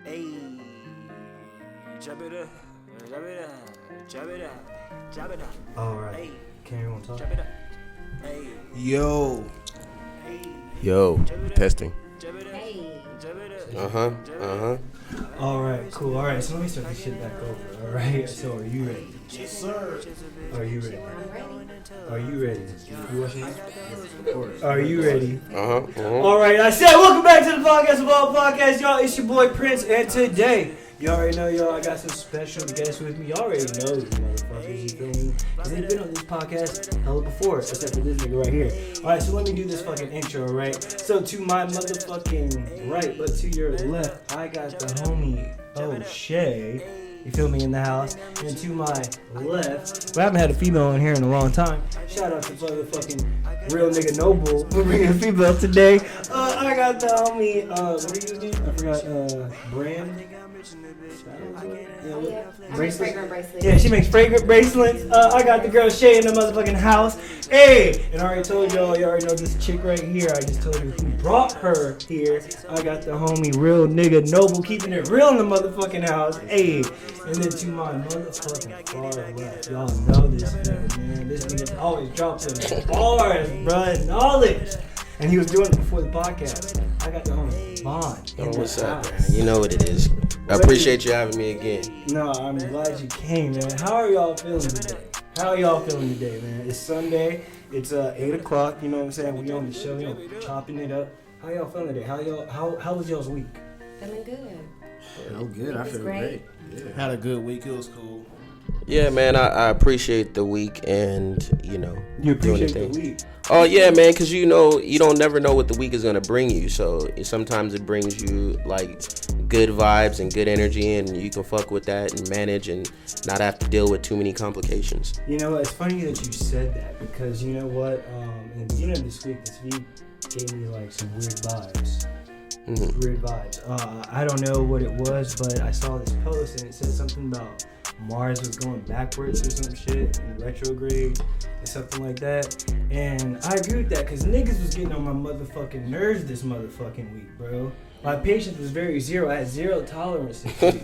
Hey, jab it up, jab it up, jab it up, jab it up. All right. Hey. Can everyone talk? Jab it up. Hey. Yo. Hey. Yo. Testing. Hey. All right, cool. All right, so let me start this shit back over. All right, so are you ready? Yes, sir. Are you ready? I'm ready. Are you ready? You watching this? Of course. Are you ready? All right, I said welcome back to the podcast of all podcasts, y'all. It's your boy Prince, and today, you already know, y'all, I got some special guests with me. Y'all already know these motherfuckers, you feel me? Because they've been on this podcast hella before, except for this nigga right here. All right, so let me do this fucking intro, all right? So to my motherfucking right, but to your left, I got the homie OShay. You feel me, in the house. And to my left, we haven't had a female in here in a long time. Shout out to motherfucking real nigga Noble. We're bringing a female today. I got the homie, what are you doing? I forgot, Brand. Fragrant bracelets. Yeah, she makes fragrant bracelets. I got the girl Shea in the motherfucking house. Hey! And I already told y'all, you already know this chick right here. I just told you who brought her here. I got the homie real nigga Noble keeping it real in the motherfucking house. Hey! And then to my motherfucking far left. Y'all know this nigga, man. This nigga always drops some bars, bruh. Knowledge. And he was doing it before the podcast. I got the homie Bond. Oh, what's up, man? You know what it is. I appreciate you having me again. No, I'm glad you came, man. How are y'all feeling today? How are y'all feeling today, man? It's Sunday. It's 8 o'clock. You know what I'm saying? We on the show. You know, chopping it up. How y'all feeling today? How was y'all's week? Feeling good. I'm good. I feel great. Yeah. Had a good week. It was cool. Yeah, man. I appreciate the week, and you know, you appreciate the week. Oh yeah, man, because you know you don't never know what the week is gonna bring you. So sometimes it brings you like good vibes and good energy, and you can fuck with that and manage and not have to deal with too many complications. You know, it's funny that you said that because you know what? In the beginning of this week gave me like some weird vibes. Mm-hmm. Weird vibes. I don't know what it was, but I saw this post and it said something about Mars was going backwards or some shit in retrograde and something like that. And I agree with that because niggas was getting on my motherfucking nerves this motherfucking week, bro. My patience was very zero. I had zero tolerance this week.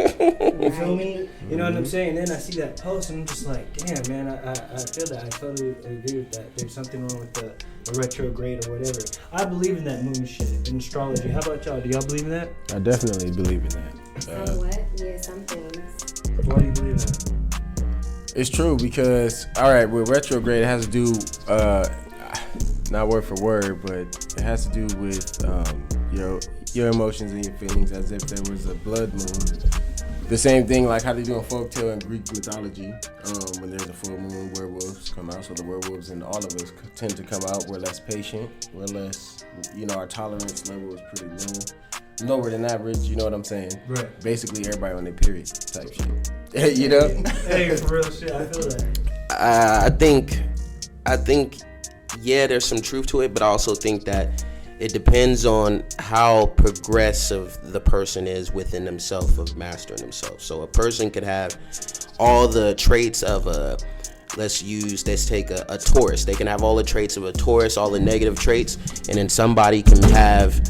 You feel me? You know what I'm saying? And then I see that post and I'm just like, damn, man, I feel that. I totally agree with that. There's something wrong with the retrograde or whatever. I believe in that moon shit in astrology. How about y'all? Do y'all believe in that? I definitely believe in that. Somewhat, yeah, some things. Why do you believe in that? It's true because, all right, with retrograde, it has to do, not word for word, but it has to do with your emotions and your feelings as if there was a blood moon. The same thing like how they do in folktale and Greek mythology. When there's a full moon, werewolves come out. So the werewolves in all of us tend to come out. We're less patient. We're less, our tolerance level is pretty low. Lower than average, you know what I'm saying? Right. Basically, everybody on their period type shit. You know? Hey, for real shit, I feel that. I think, yeah, there's some truth to it, but I also think that it depends on how progressive the person is within themselves of mastering themselves. So a person could have all the traits of let's take a Taurus. They can have all the traits of a Taurus, all the negative traits, and then somebody can have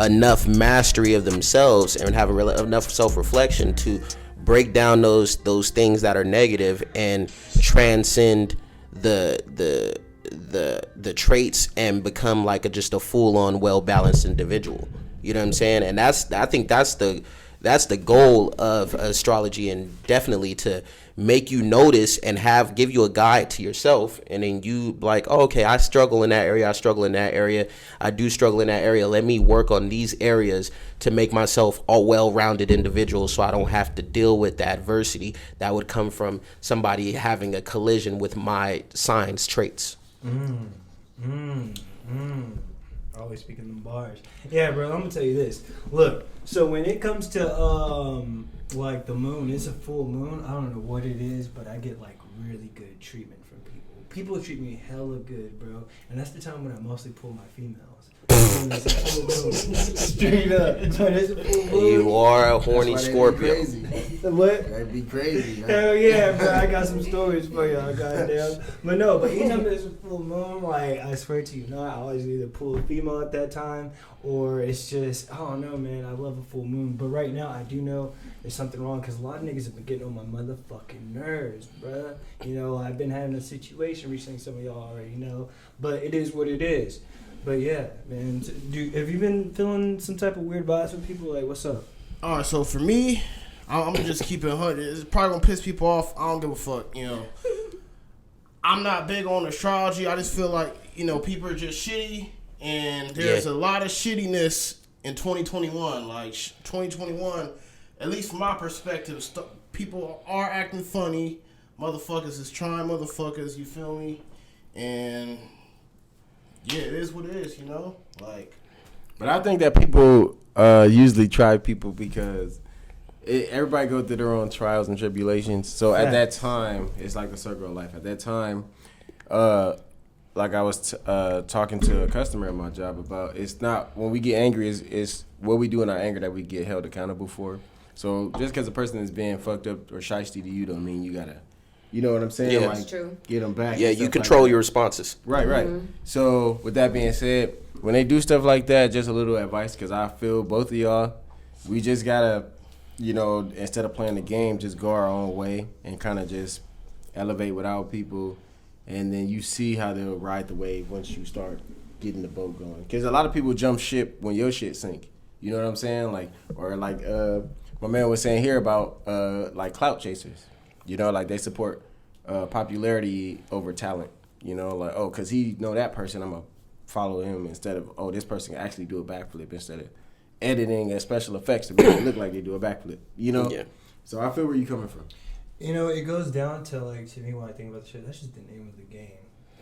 enough mastery of themselves and have enough self-reflection to break down those things that are negative and transcend the traits and become like just a full-on well-balanced individual. You know what I'm saying? And I think that's the goal of astrology, and definitely to make you notice and give you a guide to yourself, and then you like, oh, okay, I struggle in that area, I do struggle in that area, let me work on these areas to make myself a well-rounded individual so I don't have to deal with the adversity that would come from somebody having a collision with my sign's traits. Always speaking them bars. Yeah, bro, I'm gonna tell you this. Look, so when it comes to like the moon, it's a full moon. I don't know what it is, but I get like really good treatment from people. People treat me hella good, bro. And that's the time when I mostly pull my females. moon. It's a full moon. Straight up. But it's a full moon. You are a horny Scorpio. What? That'd be crazy. Hell yeah, bro. I got some stories for y'all, goddamn. But no, but anytime there's a full moon, like, I swear to you, I always either pull a female at that time, or it's just, I don't know, man. I love a full moon. But right now, I do know there's something wrong, because a lot of niggas have been getting on my motherfucking nerves, bruh. You know, I've been having a situation recently, some of y'all already know, but it is what it is. But yeah, man, have you been feeling some type of weird vibes from people? Like, what's up? All right, so for me, I'm gonna just keep it 100. It's probably gonna piss people off. I don't give a fuck, you know. I'm not big on astrology. I just feel like, you know, people are just shitty, and there's a lot of shittiness in 2021. Like 2021, at least from my perspective, people are acting funny. Motherfuckers is trying motherfuckers. You feel me? And yeah, it is what it is, you know. Like, but I think that people usually try people because everybody go through their own trials and tribulations. So at that time, it's like the circle of life. At that time, like I was talking to a customer at my job about, it's not when we get angry, it's what we do in our anger that we get held accountable for. So just because a person is being fucked up or shiesty to you don't mean you gotta, you know what I'm saying? Yeah. Like, That's true. get them back. Yeah, you control your responses. Right. Mm-hmm. So with that being said, when they do stuff like that, just a little advice, because I feel both of y'all, we just gotta, you know, instead of playing the game, just go our own way and kind of just elevate without people, and then you see how they'll ride the wave once you start getting the boat going. Because a lot of people jump ship when your shit sink. You know what I'm saying? Like, or like my man was saying here about like clout chasers. You know, like they support popularity over talent. You know, like, oh, because he know that person, I'm going to follow him instead of, oh, this person can actually do a backflip instead of editing and special effects to make it look like they do a backflip. You know? Yeah. So I feel where you coming from. You know, it goes down to, like, to me, when I think about the shit, that's just the name of the game.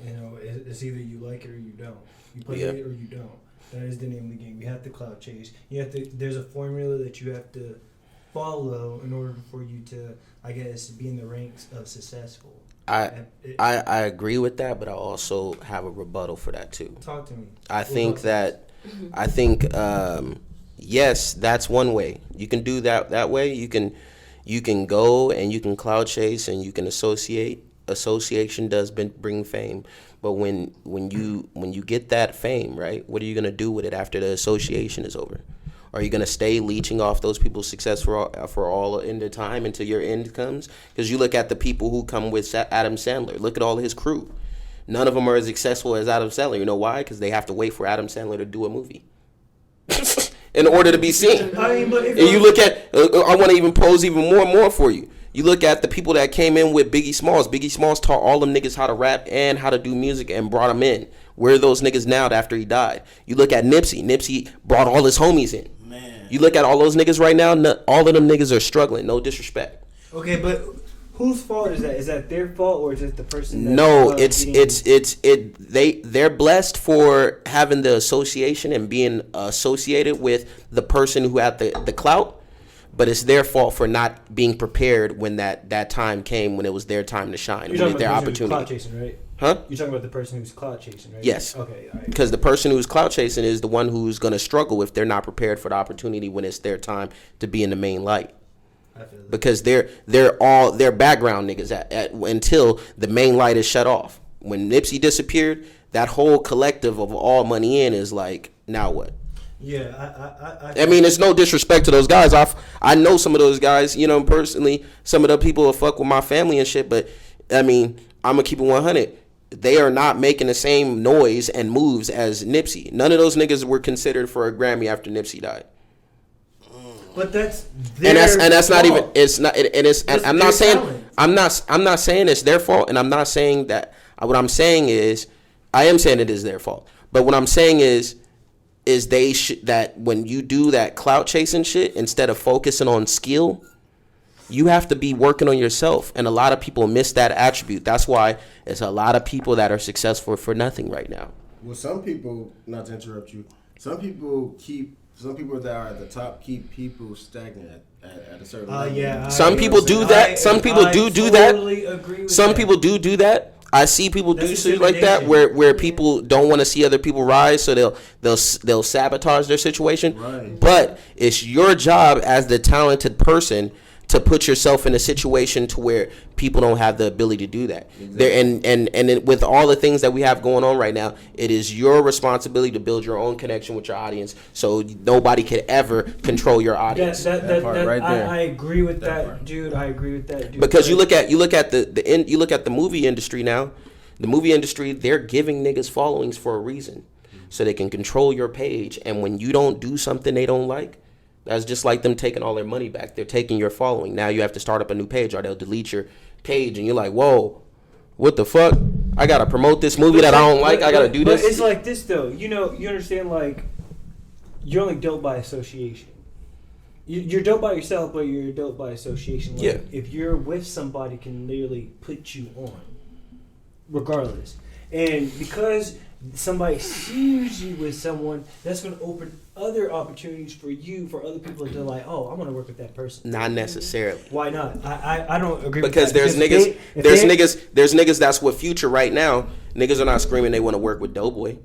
You know, it's either you like it or you don't. You play it or you don't. That is the name of the game. You have to cloud chase. You have to. There's a formula that you have to follow in order for you to, I guess, be in the ranks of successful. I agree with that, but I also have a rebuttal for that too. Talk to me. I think yes, that's one way. You can do that way. You can go and you can cloud chase and you can associate. Association does bring fame, but when you get that fame, right? What are you gonna do with it after the association is over? Are you gonna stay leeching off those people's success for all in the time until your end comes? Because you look at the people who come with Adam Sandler. Look at all his crew. None of them are as successful as Adam Sandler. You know why? Because they have to wait for Adam Sandler to do a movie in order to be seen. And you look at, I want to even pose even more and more for you. You look at the people that came in with Biggie Smalls. Biggie Smalls taught all them niggas how to rap and how to do music and brought them in. Where are those niggas now after he died? You look at Nipsey. Nipsey brought all his homies in. man, You look at all those niggas right now, all of them niggas are struggling. No disrespect. Okay, but whose fault is that? Is that their fault or is it the person? No, they're blessed for having the association and being associated with the person who had the clout, but it's their fault for not being prepared when that time came when it was their time to shine. You're talking their about the person opportunity. who's clout chasing, right? Huh? You're talking about the person who's clout chasing, right? Yes. Okay, all right. Because the person who's clout chasing is the one who's going to struggle if they're not prepared for the opportunity when it's their time to be in the main light. I feel that. Because they're background niggas until the main light is shut off. When Nipsey disappeared, that whole collective of all money in is like, now what? Yeah, I mean, it's no disrespect to those guys. I know some of those guys, you know, personally. Some of the people will fuck with my family and shit, but I mean, I'm gonna keep it 100. They are not making the same noise and moves as Nipsey. None of those niggas were considered for a Grammy after Nipsey died. but that's And that's not even. fault. It's not. I'm not their saying. talent. I'm not saying it's their fault, and I'm not saying that. What I'm saying is, I am saying it is their fault. But what I'm saying is they that when you do that clout chasing shit instead of focusing on skill, you have to be working on yourself, and a lot of people miss that attribute. That's why it's a lot of people that are successful for nothing right now. Well, some people, not to interrupt you, some people that are at the top keep people stagnant at a certain level. Yeah. Some people do that. Some people do that. Totally agree with Some that. people do that. I see people do That's shit like that intimidation. where people don't want to see other people rise, so they'll sabotage their situation. Right. But it's your job as the talented person to put yourself in a situation to where people don't have the ability to do that. Exactly. And with all the things that we have going on right now, it is your responsibility to build your own connection with your audience, so nobody could ever control your audience. That part right there. I agree with that, part. dude. I agree with that, dude. Because you look at the movie industry now. The movie industry, they're giving niggas followings for a reason, so they can control your page. And when you don't do something they don't like, that's just like them taking all their money back. They're taking your following. Now you have to start up a new page, or they'll delete your page, and you're like, whoa, what the fuck? I gotta promote this movie that I don't like. I gotta do this. But it's like this though. You know, you understand, like, you're only dope by association. You're dope by yourself, but you're dope by association. Like, Yeah. if you're with somebody, can literally put you on, regardless. And because somebody sees you with someone, that's going to open other opportunities for you, for other people to like, oh, I want to work with that person. Not necessarily. Why not? I don't agree Because with that. there's niggas that's with Future right now. Niggas are not screaming they want to work with Doughboy.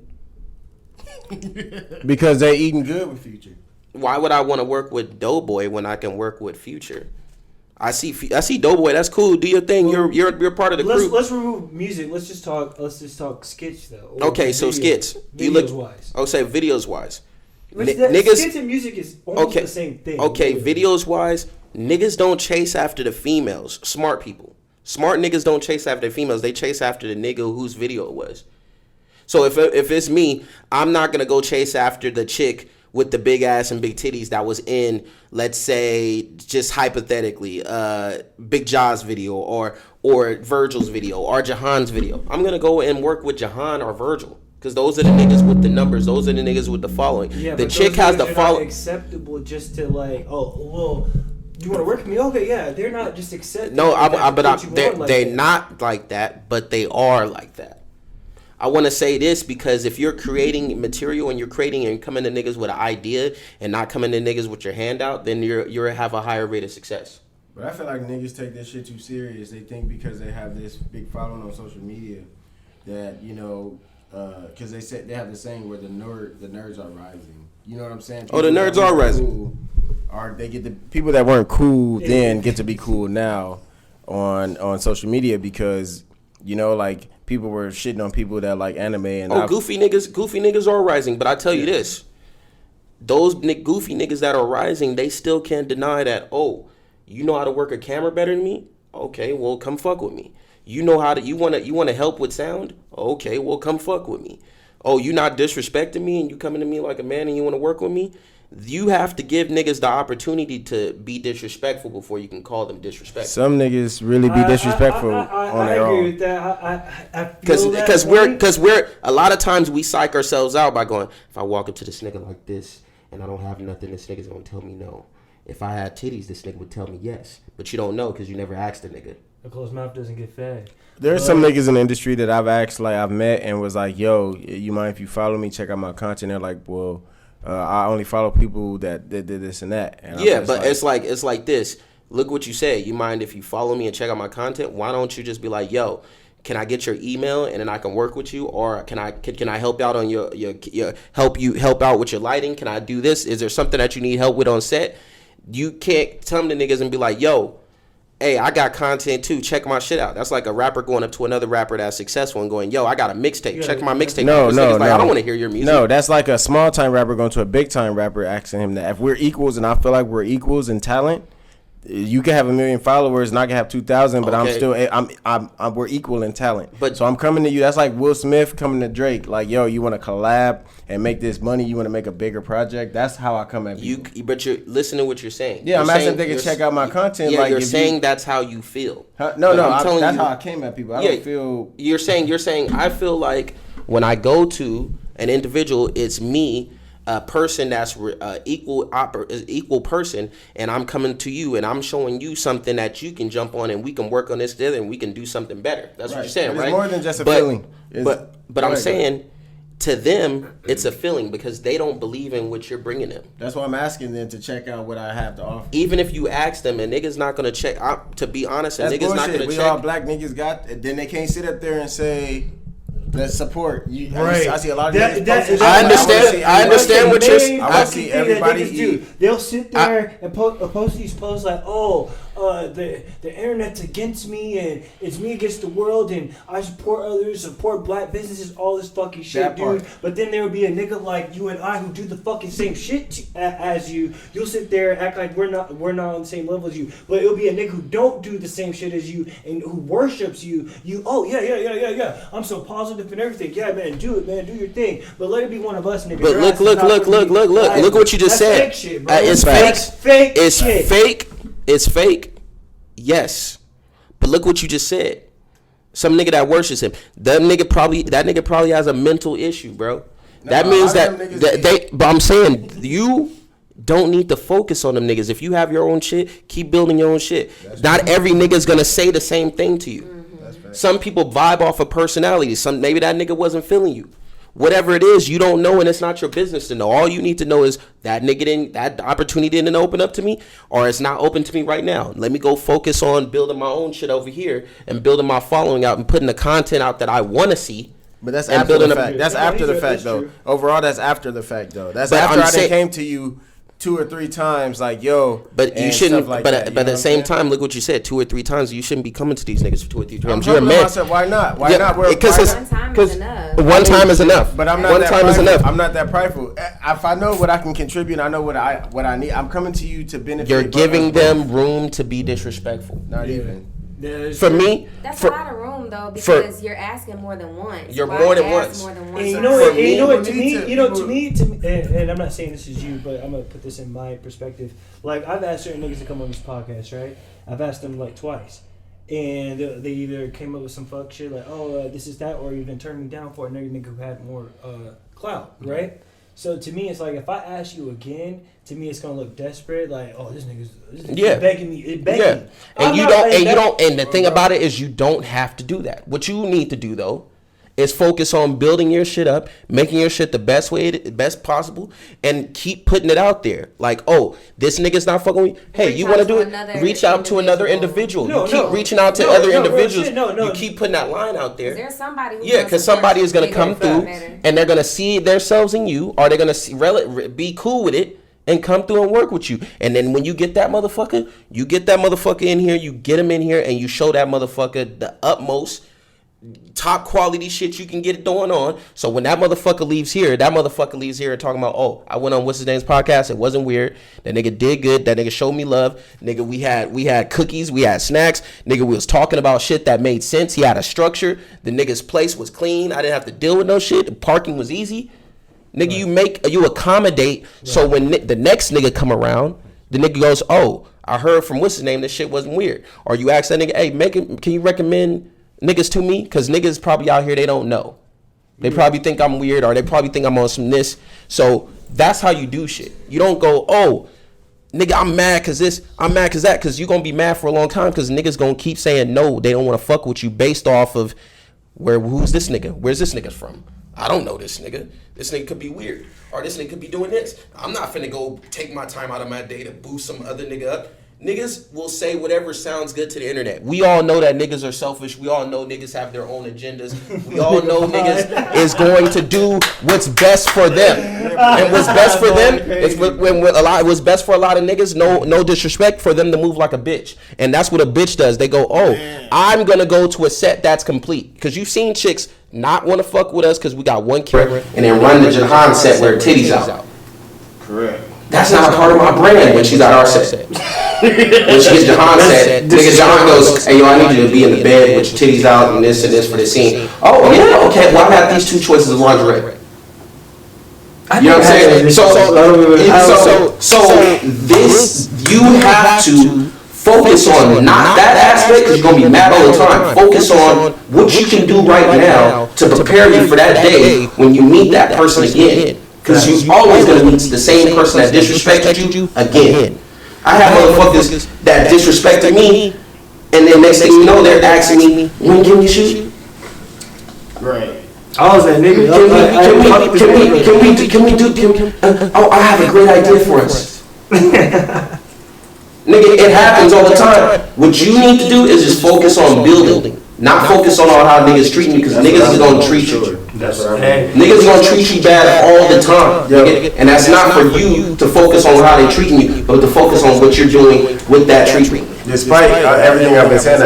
Because they eating good with Future. Why would I want to work with Doughboy when I can work with Future? I see Doughboy. That's cool. Do your thing. You're part of the crew. Let's remove music. Let's just talk skits though. Or Okay, so skits. You Videos look. wise. Oh, say videos wise. Niggas, skits and music is almost Okay. the same thing. Okay, really. videos wise, niggas don't chase after the females. Smart people. Smart niggas don't chase after the females. They chase after the nigga whose video it was. So if it's me, I'm not gonna go chase after the chick with the big ass and big titties that was in, let's say, just hypothetically, Big Ja's video or Virgil's video or Jahan's video. I'm gonna go and work with Jahan or Virgil. Because those are the niggas with the numbers. Those are the niggas with the following. Yeah, the but chick those has the niggas are not following. acceptable just to like, oh, well, you want to work with me? Okay, yeah. They're not just accepting. No, they're they're not like that, but they are like that. I want to say this because if you're creating material and you're creating and coming to niggas with an idea and not coming to niggas with your handout, then you're have a higher rate of success. But I feel like niggas take this shit too serious. They think because they have this big following on social media that, you know, because they said they have the saying where the nerds are rising. You know what I'm saying? Oh, the People nerds that are weren't rising. cool they get the people that weren't cool then get to be cool now on social media because, you know, like people were shitting on people that like anime and Goofy niggas are rising, but I tell you this, those goofy niggas that are rising, they still can't deny that, oh, you know how to work a camera better than me? Okay, well come fuck with me. You know how to you wanna help with sound? Okay, well come fuck with me. Oh, you not disrespecting me and you coming to me like a man and you wanna work with me? You have to give niggas the opportunity to be disrespectful before you can call them disrespectful. some niggas really be disrespectful on their I agree own. with that. I feel that Because we're a lot of times we psych ourselves out by going, if I walk up to this nigga like this and I don't have nothing, this nigga's gonna tell me no. If I had titties, this nigga would tell me yes. But you don't know because you never asked the nigga. A closed mouth doesn't get fed. There's some niggas in the industry that I've met and was like, yo, you mind if you follow me, check out my content? They're like, well, I only follow people that did this and that. And Yeah, but it's like this. Look what you say. You mind if you follow me and check out my content? Why don't you just be like, yo, can I get your email and then I can work with you, or can I help out on your help out with your lighting? Can I do this? Is there something that you need help with on set? You can't tell the niggas and be like, yo, hey, I got content too. Check my shit out. That's like a rapper going up to another rapper that's successful and going, yo, I got a mixtape. Check my mixtape out. This nigga's like, I don't want to hear your music. No, that's like a small time rapper going to a big time rapper asking him that. If we're equals and I feel like we're equals in talent, you can have 1 million followers and I can have 2,000, but Okay. we're equal in talent. But- so I'm coming to you. That's like Will Smith coming to Drake. Like, yo, you want to collab and make this money? You want to make a bigger project? That's how I come at people. But you're listening to what you're saying. Yeah, I'm asking if they can check out my content. Yeah, like you're if saying that's how you feel. No, But no, I'm telling that's you- how I came at people. I Yeah, don't feel. You're saying I feel like when I go to an individual, it's me, a person that's equal person, and I'm coming to you and I'm showing you something that you can jump on and we can work on this together and we can do something better. That's what you're saying, But right? it's more than just a feeling. But I'm saying to them, it's a feeling because they don't believe in what you're bringing them. That's why I'm asking them to check out what I have to offer. Even if you ask them, a nigga's not gonna check. To be honest, a nigga's not gonna we check. all black niggas got. Then they can't sit up there and say, "Let's support." Right. I see a lot of niggas. I understand what you're. I see everybody eat. They'll sit there and post these posts like, "Oh, the internet's against me and it's me against the world and I support others, support black businesses, all this fucking shit, dude." But then there will be a nigga like you and I who do the fucking same shit as you. You'll sit there and act like we're not on the same level as you. But it'll be a nigga who don't do the same shit as you and who worships you. Oh yeah. I'm so positive and everything. Yeah, man, do it, man, do your thing. But let it be one of us, nigga. But look what you just said. Fake shit, bro. It's fake. It's fake. It's fake. Yes. But look what you just said. Some nigga that worships him. That nigga probably has a mental issue, bro. That means that but I'm saying you don't need to focus on them niggas. If you have your own shit, keep building your own shit. Not every nigga's gonna say the same thing to you. Some people vibe off of personality. Maybe that nigga wasn't feeling you. Whatever it is, you don't know, and it's not your business to know. All you need to know is that opportunity didn't open up to me, or it's not open to me right now. Let me go focus on building my own shit over here and building my following out and putting the content out that I want to see. But that's after the fact. That's after the fact, though. Overall, that's after the fact, though. That's after I came to you 2 or 3 times, like, yo. But you shouldn't. Like but at the same time, look what you said. 2 or 3 times, you shouldn't be coming to these niggas for 2 or 3 times. You're a man. Why not? Why not? Because one time is enough. But I'm not that prideful. I'm not that prideful. If I know what I can contribute, I know what I need. I'm coming to you to benefit. You're giving them room to be disrespectful. Not even. For me, that's a lot of room though, because you're asking more than once. You're more than once. And you know what? To me, and I'm not saying this is you, but I'm gonna put this in my perspective. Like, I've asked certain niggas to come on this podcast, right? I've asked them like twice, and they either came up with some fuck shit like, "Oh, this is that," or even turned me down for another nigga who had more clout, right? So to me, it's like if I ask you again, to me it's gonna look desperate. Like, oh, this nigga's begging me, begging me. And the thing about it is, you don't have to do that. What you need to do though is focus on building your shit up, making your shit the best possible, and keep putting it out there. Like, oh, this nigga's not fucking with me. Hey, you want to do it? Reach out to another individual. You keep reaching out to other individuals. You keep putting that line out there. There's somebody. Because somebody is gonna come through, and they're gonna see themselves in you, or they're gonna be cool with it and come through and work with you. And then when you get that motherfucker, in here, you get him in here, and you show that motherfucker the utmost top quality shit you can get it going on. So when that motherfucker leaves here talking about, oh, I went on what's his name's podcast, it wasn't weird, that nigga did good, that nigga showed me love, nigga, we had cookies, we had snacks, nigga, we was talking about shit that made sense, he had a structure, the nigga's place was clean, I didn't have to deal with no shit, the parking was easy, nigga, right. you accommodate, right. So when the next nigga come around, the nigga goes, oh, I heard from what's his name, this shit wasn't weird. Or you ask that nigga, hey, can you recommend niggas to me? Because niggas probably out here, they don't know. They probably think I'm weird, or they probably think I'm on some this. So that's how you do shit. You don't go, oh, nigga, I'm mad because this, I'm mad because that, because you're going to be mad for a long time because niggas going to keep saying no. They don't want to fuck with you based off of who's this nigga? Where's this nigga from? I don't know this nigga. This nigga could be weird. Or this nigga could be doing this. I'm not finna go take my time out of my day to boost some other nigga up. Niggas will say whatever sounds good to the internet. We all know that niggas are selfish. We all know niggas have their own agendas. We all know niggas is going to do what's best for them. And what's best for them is what's best for a lot of niggas, no disrespect, for them to move like a bitch. And that's what a bitch does. They go, oh, I'm going to go to a set that's complete. Because you've seen chicks not want to fuck with us because we got one camera and then run the Jahan set where titties out. Correct. That's not a part of my brand when she's at our set. When she gets Jahan set, nigga Jahan goes, hey yo, I need you to be in the bed with your titties out and this for the scene. Oh yeah, okay, well I have these 2 choices of lingerie. You know what I'm saying? So this, you have to focus on not that aspect because you're gonna be mad all the time. Focus on what you can do right now to prepare you for that day when you meet that person again. Because you're always going to meet the same person that disrespected you again. I have motherfuckers that disrespected me, and then next thing you know, they're asking me, when can we shoot? Right. I was that nigga. Oh, I have a great idea for us. Nigga, it happens all the time. What you need to do is just focus on building, not focus on how niggas treat you, because niggas is gonna treat you. That's right. Niggas is gonna treat you bad all the time, nigga. And that's not for you to focus on how they treating you, but to focus on what you're doing with that treatment. Despite everything I've been saying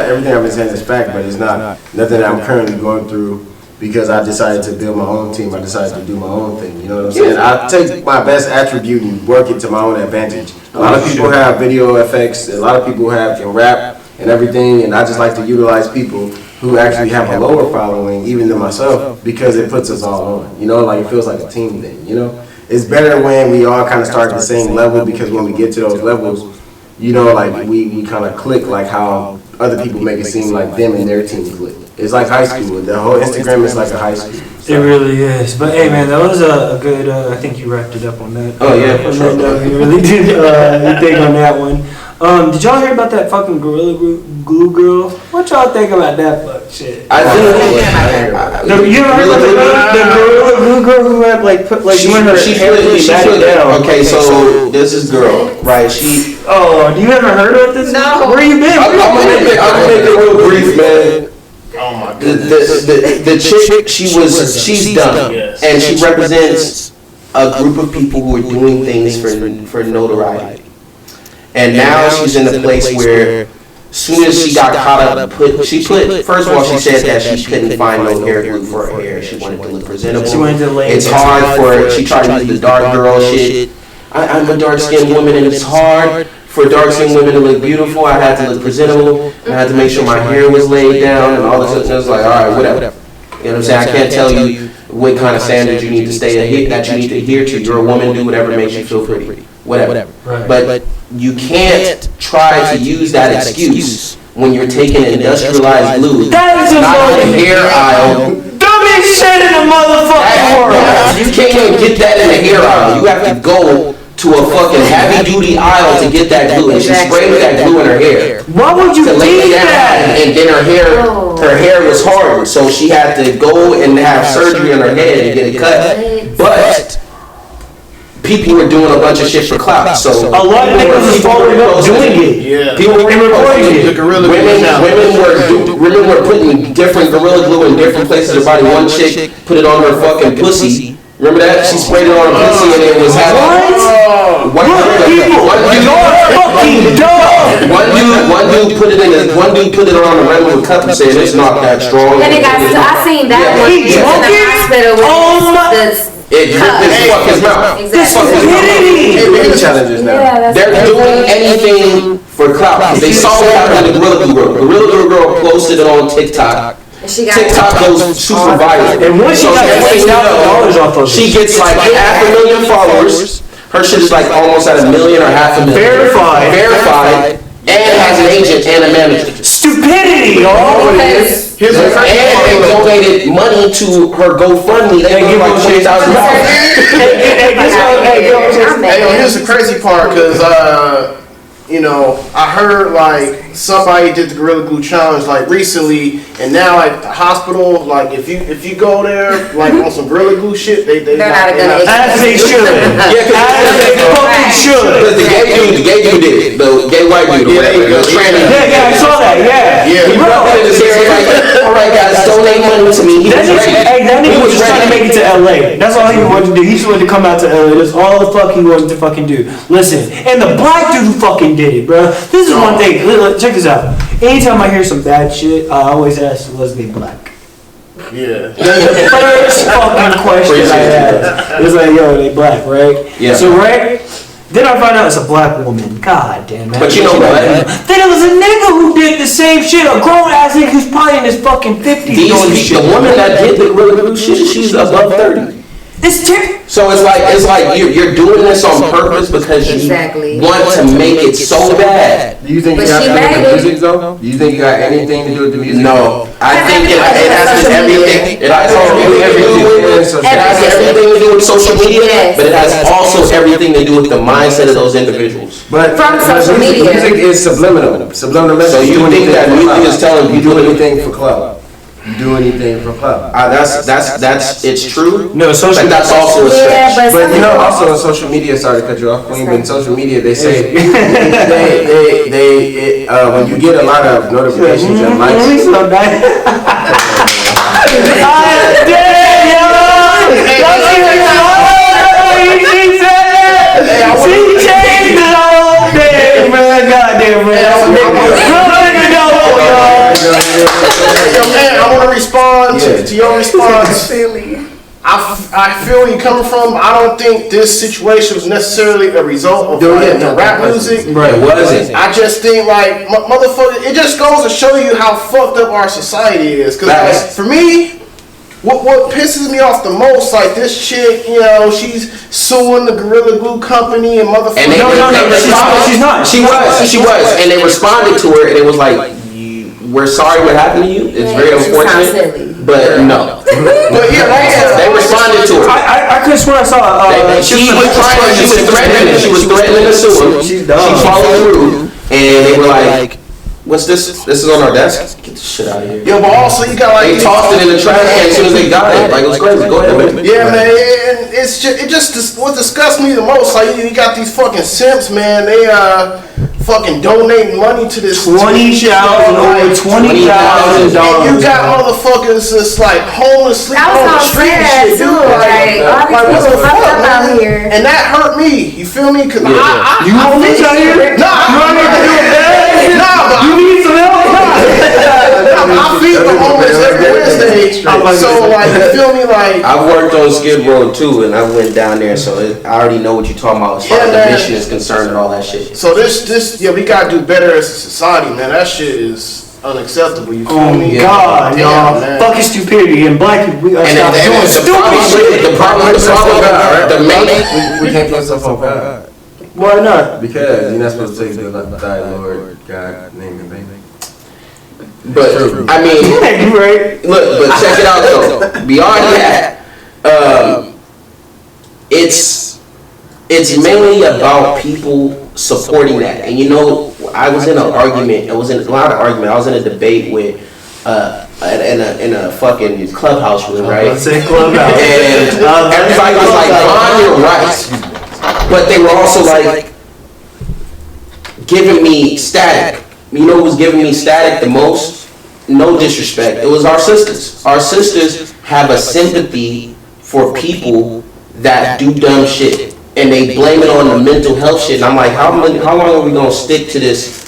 is fact, but it's not nothing that I'm currently going through. Because I decided to build my own team, I decided to do my own thing. You know what I'm saying? I take my best attribute and work it to my own advantage. A lot of people have video effects, a lot of people can rap and everything, and I just like to utilize people who actually have a lower following, even than myself, because it puts us all on. You know, like it feels like a team thing. You know, it's better when we all kind of start at the same level, because when we get to those levels, you know, like we kind of click, like how other people make it seem like them and their team click. It's like high school. The whole Instagram is like a high school. It really is. But hey, man, that was a good. I think you wrapped it up on that. Oh yeah, for sure. You really did your thing on that one. Did y'all hear about that fucking Gorilla Glue girl? What y'all think about that fuck shit? I think you ever heard about the Gorilla Glue girl who had she went her hair down? Okay, so this is girl, right? She. Oh, do you ever heard of this? No. Where you been? I'm gonna make it real brief, man. Oh my goodness. The chick, she's dumb, and she represents a group of people who are doing things for notoriety. And now she's in a place where, as soon as she got caught up, first of all, she said that she couldn't find no hair glue for her hair. She wanted to look presentable. It's hard for her. She tried to use the dark girl shit. I'm a dark-skinned woman, and it's hard for dark-skinned women to look beautiful. I had to look presentable, and I had to make sure my hair was laid down, and all this stuff. And I was like, all right, whatever. You know what I'm saying? I can't tell you what kind of standards you need to that you need to adhere to. You're a woman, do whatever makes you feel pretty. Whatever. But you can't try to use that excuse when you're taking industrialized glue, not in the hair aisle. Dummy shit in the motherfucking world. You can't even get that in the hair aisle. You have to go to a fucking heavy-duty aisle to get that glue, and she sprayed that glue in her hair. Why would you do that? And then her hair was hard, so she had to go and have surgery on her head and get it cut. But people were doing a bunch of shit for clout, so a lot of niggas was following up doing it. Yeah. People were recording it. Women were putting different Gorilla Glue in different places of her body. One chick put it on her fucking pussy. Remember that? She sprayed it on her pussy and it was happening. One dude put it around the rim of a cup and said it's not that strong. And I seen that one in the hospital with it ripped his fucking mouth. Exactly. Challenges now. They're doing anything for clout. They saw what happened to Gorilla Glue Girl. Gorilla Glue Girl posted it on TikTok. TikTok goes super viral. And once she got $20,000 off of it, she gets like 500,000 followers. Her shit is like almost at 1 million or 500,000. Verified. And has an agent and a manager. Stupidity, y'all. And they donated money to her GoFundMe. They gave like $20,000. Hey, here's the crazy part, because you know, I heard like somebody did the Gorilla Glue challenge like recently, and now like the hospital, like if you go there like on some Gorilla Glue shit, they're not gonna. As they should. Yeah, as they fucking should. Because the gay dude did it. The gay white dude. The tranny. Yeah, I saw that. Yeah. He brought it in his hair like, all right, guys, donate money to me. That nigga was just trying to make it to LA. That's all he wanted to do. He just wanted to come out to LA. That's all the fuck he wanted to fucking do. Listen, and the black dude who fucking did it, bro. This is one thing. Check this out. Anytime I hear some bad shit, I always ask, was they black? Yeah. The first fucking question I ask is like, yo, they black, right? Yeah. So, right? Then I find out it's a black woman. God damn it. But you know what? Then it was a nigga who did the same shit. A grown ass nigga who's probably in his fucking 50s. The woman that did the Gorilla Glue shit, she's above 30. It's different. So it's like you're doing this on purpose because you want to make it so bad. Do you think it got to do with the music though? Do you think it got anything to do with the music? No, I think it has everything. It has everything to do with social media, but it has also everything to do with the mindset of those individuals. But from social media, music is subliminal. Subliminal. So you think that music is telling you people do anything for clout? do anything for clout. That's it's true. No, social. But that's also a stretch. But you know, also on social media, sorry to cut you off, Queen, but in social media, they say when you get a lot of notifications and likes. I want to respond to your response. I feel where you're coming from. I don't think this situation was necessarily a result of the rap music. Right, it wasn't. I just think like motherfucker, it just goes to show you how fucked up our society is. Cause like, for me, what pisses me off the most, like this chick, you know, she's suing the Gorilla Glue company and motherfucker. And she's not. She was, and they responded to her, and it was like, we're sorry what happened to you. It's very unfortunate. But no. But yeah, they responded to her. I could swear I saw. She was threatening to sue him. She followed through, and they were like, "What's this? This is on our desk. Get the shit out of here." Yeah, but also you got like they tossed it in the trash can as soon as they got it. Like it was crazy. Go ahead, man. Yeah, man. It just what disgusts me the most. Like you got these fucking simps, man. They fucking donating money to this $20,000 over $20,000. You got motherfuckers that's like homeless, sleeping on the street and shit, dude. Like what the fuck, man? And that hurt me. You feel me? Cause you homeless out here? Nah, but you need some help. I feed the homeless every Wednesday. So like, you feel me? Like I've worked on Skid Row too, and I went down there, so I already know what you're talking about as far as the mission is concerned and all that shit. So this, we gotta do better as a society, man. That shit is unacceptable. You feel me? God, no. Fucking stupidity and black people. We gotta stop doing stupid shit. The problem, we can't put stuff on God. Why not? Because you're not supposed to say thy Lord God name and baby. But I mean, right. Look, but check it out though. Beyond that, it's mainly about people supporting that. And you know, I was in an argument. I was in a debate with in a fucking clubhouse room, right? Say clubhouse. And everybody was like, "Ron, you're right," but they were also like giving me static. You know who was giving me static the most? No disrespect. It was our sisters. Our sisters have a sympathy for people that do dumb shit, and they blame it on the mental health shit. And I'm like, how long are we gonna stick to this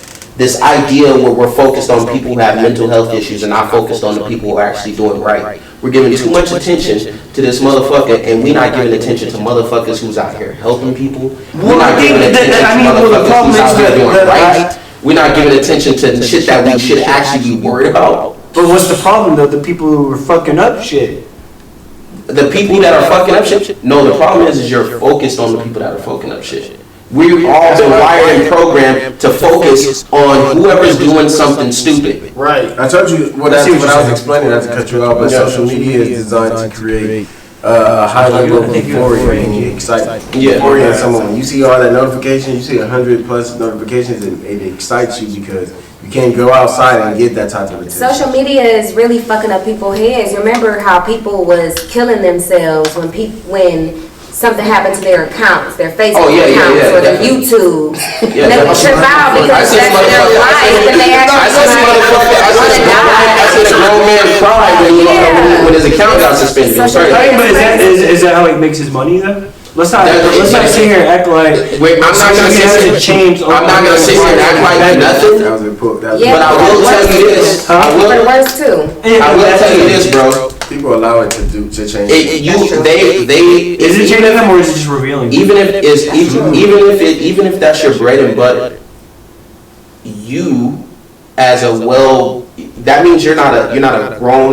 idea where we're focused on people who have mental health issues and not focused on the people who are actually doing right? We're giving too much attention to this motherfucker, and we're not giving attention to motherfuckers who's out here helping people. We're not giving attention to motherfuckers who's out here doing right. We're not giving attention to shit that we should actually be worried about. But what's the problem though? The people who are fucking up shit. The people that are fucking up shit? No, the problem is you're focused on the people that are fucking up shit. We've all been wired and programmed to focus on whoever's doing something stupid. Right. I told you what I was explaining, not to cut you off, but social media is designed to create a high level of euphoria and excitement. Euphoria in someone. When you see all that notification, you see 100+ notifications, and it excites you because you can't go outside and get that type of attention. Social media is really fucking up people's heads. Remember how people was killing themselves when something happened to their accounts, their Facebook accounts, or their YouTube. They would trip out because that's their life, and they actually I seen a grown man cry when his account got suspended. But is that how he makes his money though? Let's not sit here and act like I'm not gonna sit here and act like nothing. That was important. But I will tell you this. But it works too. I will tell you this, bro. People allow it to change. Is it changing them or is it just revealing? Even if that's your bread and butter, you as a that means you're not a grown.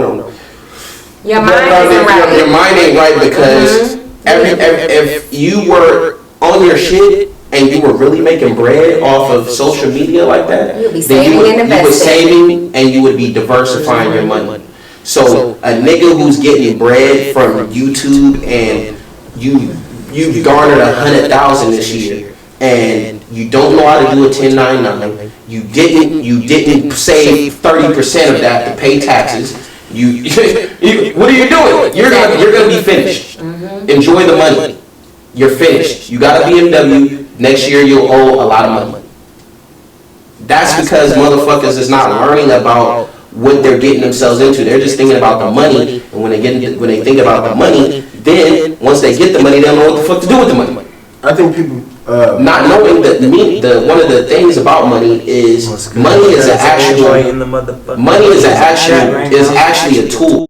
Your mind isn't right. Your mind ain't right because if you were on your shit and you were really making bread off of social media like that, you'd be saving and investing. You would saving and you would be diversifying your money. So a nigga who's getting bread from YouTube and you garnered 100,000 this year and you don't know how to do a 1099, you didn't save 30% of that to pay taxes. What are you doing? You're gonna be finished. Enjoy the money. You're finished. You got a BMW. Next year you'll owe a lot of money. That's because motherfuckers is not learning about what they're getting themselves into. They're just thinking about the money, and when they think about the money, then once they get the money, they don't know what the fuck to do with the money. I think people not knowing that one of the things about money is money is actually a tool.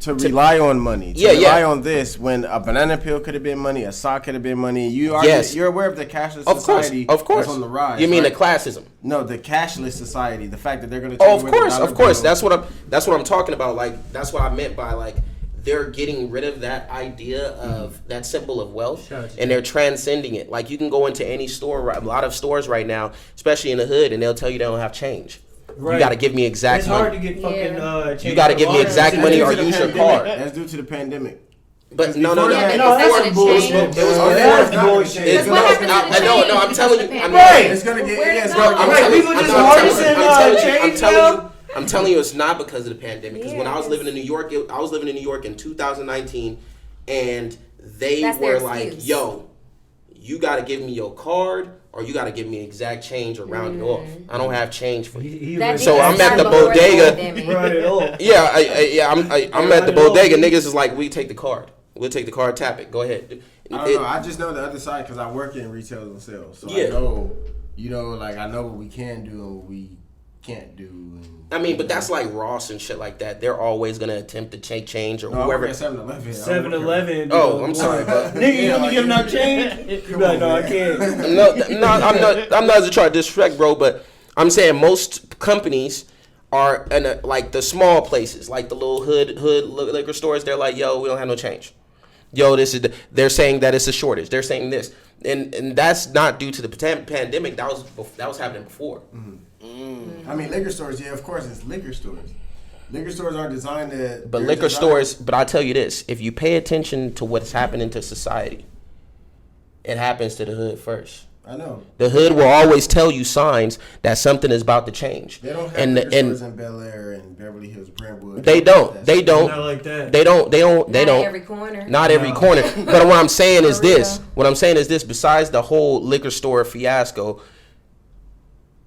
To rely on money, rely on this when a banana peel could have been money, a sock could have been money. You're aware of the cashless society of course. that's on the rise. You mean right? the classism? No, the cashless society. The fact that they're going to. Oh, of course. That's what I'm talking about. Like that's what I meant by like they're getting rid of that idea of that symbol of wealth, and they're transcending it. Like you can go into any store, a lot of stores right now, especially in the hood, and they'll tell you they don't have change. Right. You got to give me exact money. It's hard to get fucking change. You got to give me exact money or use your card. That's due to the pandemic. But no. That's bullshit. I'm telling you. It's gonna get. I'm telling you, it's not because of the pandemic. Because when I was living in New York, in 2019, and they were like, "Yo, you got to give me your card." Or you got to give me exact change or round it off. I don't have change for you. So I'm at the bodega. I'm at the bodega. Niggas is like, we take the card. We'll take the card. Tap it. Go ahead. I don't know. I just know the other side because I work in retail and sales. So I know, I know what we can do and what we can't do. I mean, but that's like Ross and shit like that. They're always gonna attempt to take change or whoever. 7-Eleven. Oh, I'm sorry, but nigga, you don't give enough change. You like, no, I can't. I'm not trying to disrespect, bro, but I'm saying most companies are in like the small places, like the little hood liquor stores. They're like, yo, we don't have no change. Yo, they're saying that it's a shortage. They're saying this, and that's not due to the pandemic. That was happening before. Mm-hmm. I mean, liquor stores, of course, it's liquor stores. Liquor stores are designed to... But I'll tell you this. If you pay attention to what's happening to society, it happens to the hood first. I know. The hood will always tell you signs that something is about to change. They don't have liquor stores in Bel Air and Beverly Hills, Brentwood. They don't. Not like that. They don't. Not every corner. Not every corner. But what I'm saying is this. Besides the whole liquor store fiasco,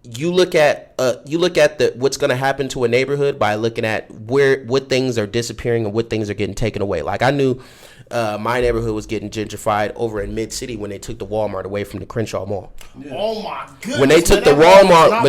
you look at what's going to happen to a neighborhood by looking at what things are disappearing and what things are getting taken away. Like I knew my neighborhood was getting gentrified over in Mid-City when they took the Walmart away from the Crenshaw Mall. Yeah. Oh my goodness! When they took the Walmart, where?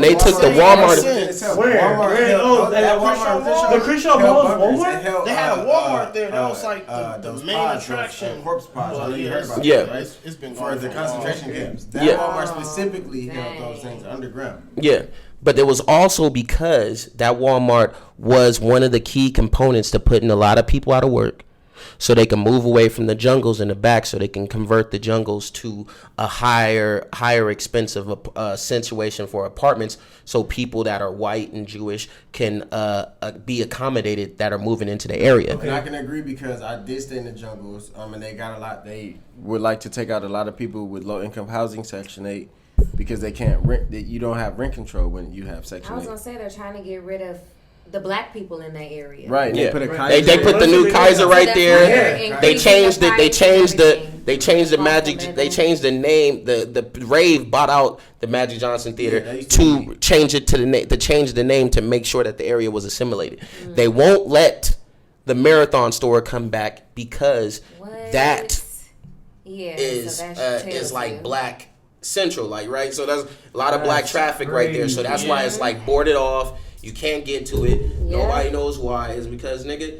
The Crenshaw Mall is Walmart. They had a Walmart there. That was like the main attraction. Corpse pods. You heard about that, it's been for the concentration camps. That Walmart specifically held those things underground. Yeah. But it was also because that Walmart was one of the key components to putting a lot of people out of work so they can move away from the jungles in the back so they can convert the jungles to a higher expensive situation for apartments so people that are white and Jewish can be accommodated that are moving into the area. Okay. And I can agree because I did stay in the jungles and they got a lot. They would like to take out a lot of people with low-income housing, Section 8. Because they can't rent, you don't have rent control when you have Section 8. I was gonna say they're trying to get rid of the black people in that area. Right. Yeah. They put a Kaiser. They put the new Kaiser right there. Yeah. They changed it. They changed the Magic. They changed the name. The rave bought out the Magic Johnson Theater to change it to the name. To change the name to make sure that the area was assimilated. Mm-hmm. They won't let the Marathon store come back because that is like black central, like, right? So that's a lot of black traffic right there. So that's why it's like boarded off. You can't get to it. Yeah. Nobody knows why. It's because, nigga,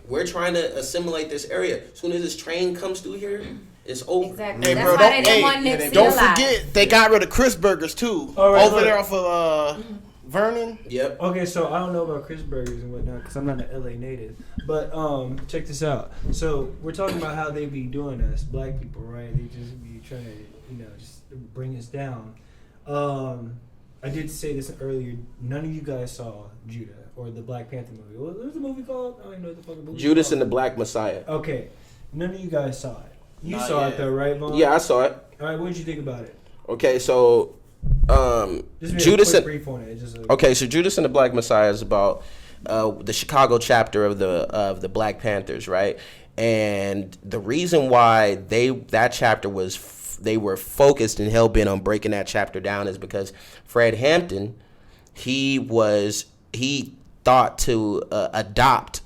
we're trying to assimilate this area. As soon as this train comes through here, it's over. Exactly. Hey, that's bro, why they didn't want Nipsey don't forget, they got rid of Chris Burgers, too. Over there off of Vernon. Yep. Okay, so I don't know about Chris Burgers and whatnot because I'm not an LA native. But check this out. So we're talking about how they be doing us, black people, right? They just be trying to, just bring us down. I did say this earlier. None of you guys saw Judah or the Black Panther movie. What was the movie called? I don't even know what the fucking movie Judas called. and the Black Messiah. Okay. None of you guys saw it. You saw it though, right, Vaughn? Yeah, I saw it. All right, what did you think about it? Okay, so Judas a quick brief on it. Okay, so Judas and the Black Messiah is about the Chicago chapter of the Black Panthers, right? And the reason why that chapter they were focused and hell bent on breaking that chapter down is because Fred Hampton, he thought to adopt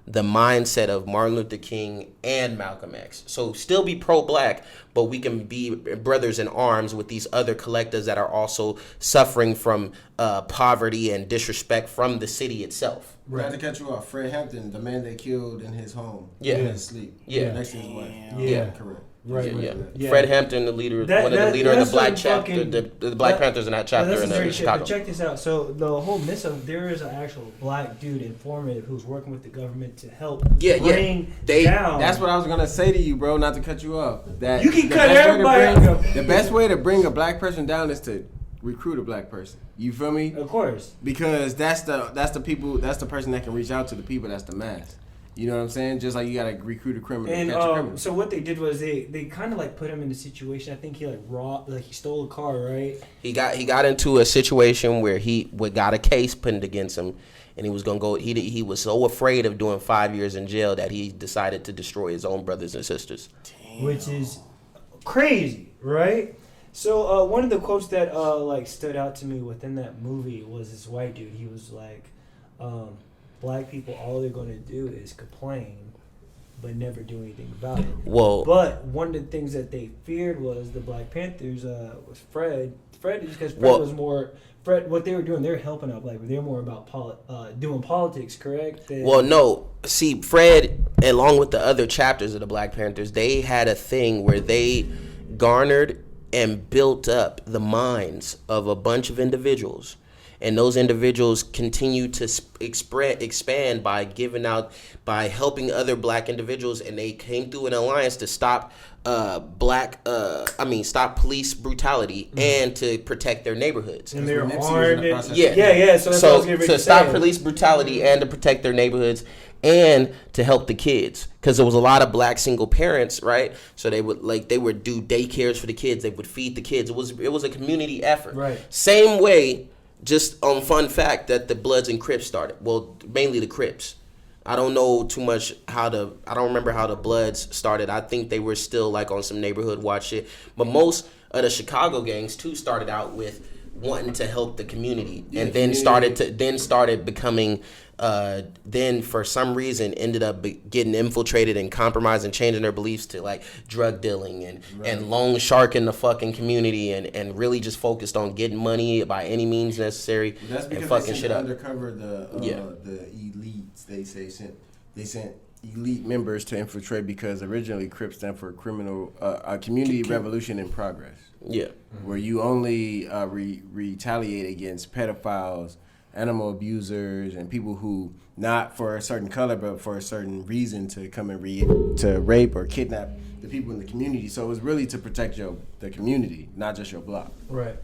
the mindset of Martin Luther King and Malcolm X. So still be pro-black, but we can be brothers in arms with these other collectives that are also suffering from poverty and disrespect from the city itself. Right. Not to cut you off, Fred Hampton, the man they killed in his home. Yeah. In his sleep. Yeah. Next to his wife. Yeah. Correct. Right. Yeah. Fred Hampton, the leader, one of the leader of the Black chapter, the Black Panthers in that chapter in Chicago. But check this out. So the whole myth of there is an actual black dude informative who's working with the government to help bring down. That's what I was gonna say to you, bro. Not to cut you off. That you can cut everybody. The best way to bring a black person down is to recruit a black person. You feel me? Of course. Because that's the people. That's the person that can reach out to the people. That's the mass. You know what I'm saying? Just like you gotta recruit a criminal. And so what they did was they kind of like put him in a situation. I think he he stole a car, right? He got into a situation where he got a case pinned against him, and he was gonna go. He was so afraid of doing 5 years in jail that he decided to destroy his own brothers and sisters. Damn. Which is crazy, right? So one of the quotes that like stood out to me within that movie was this white dude. He was like, black people, all they're going to do is complain, but never do anything about it. Whoa. But one of the things that they feared was the Black Panthers was Fred. Fred is because Fred was more. Fred, what they were doing, they were helping out black people. They were more about doing politics, correct? Well, no. See, Fred, along with the other chapters of the Black Panthers, they had a thing where they garnered and built up the minds of a bunch of individuals. And those individuals continue to expand by helping other black individuals, and they came through an alliance to stop stop police brutality and to protect their neighborhoods. And they're armed. Yeah. So that's what I was getting ready to stop say. Police brutality and to protect their neighborhoods and to help the kids, because there was a lot of black single parents, right? So they would do daycares for the kids. They would feed the kids. It was a community effort. Right. Same way. Just on fun fact that the Bloods and Crips started. Well, mainly the Crips. I don't know too much I don't remember how the Bloods started. I think they were still like on some neighborhood watch shit. But most of the Chicago gangs too started out with wanting to help the community, and then started becoming. Then for some reason ended up getting infiltrated and compromised and changing their beliefs to like drug dealing and loan sharking the fucking community and really just focused on getting money by any means necessary and fucking shit up. Undercover the elites. They sent elite members to infiltrate because originally Crips stand for Community Revolution in Progress. Yeah, where you only retaliate against pedophiles, animal abusers, and people who not for a certain color but for a certain reason to come and to rape or kidnap the people in the community. So it was really to protect the community, not just your block. Right.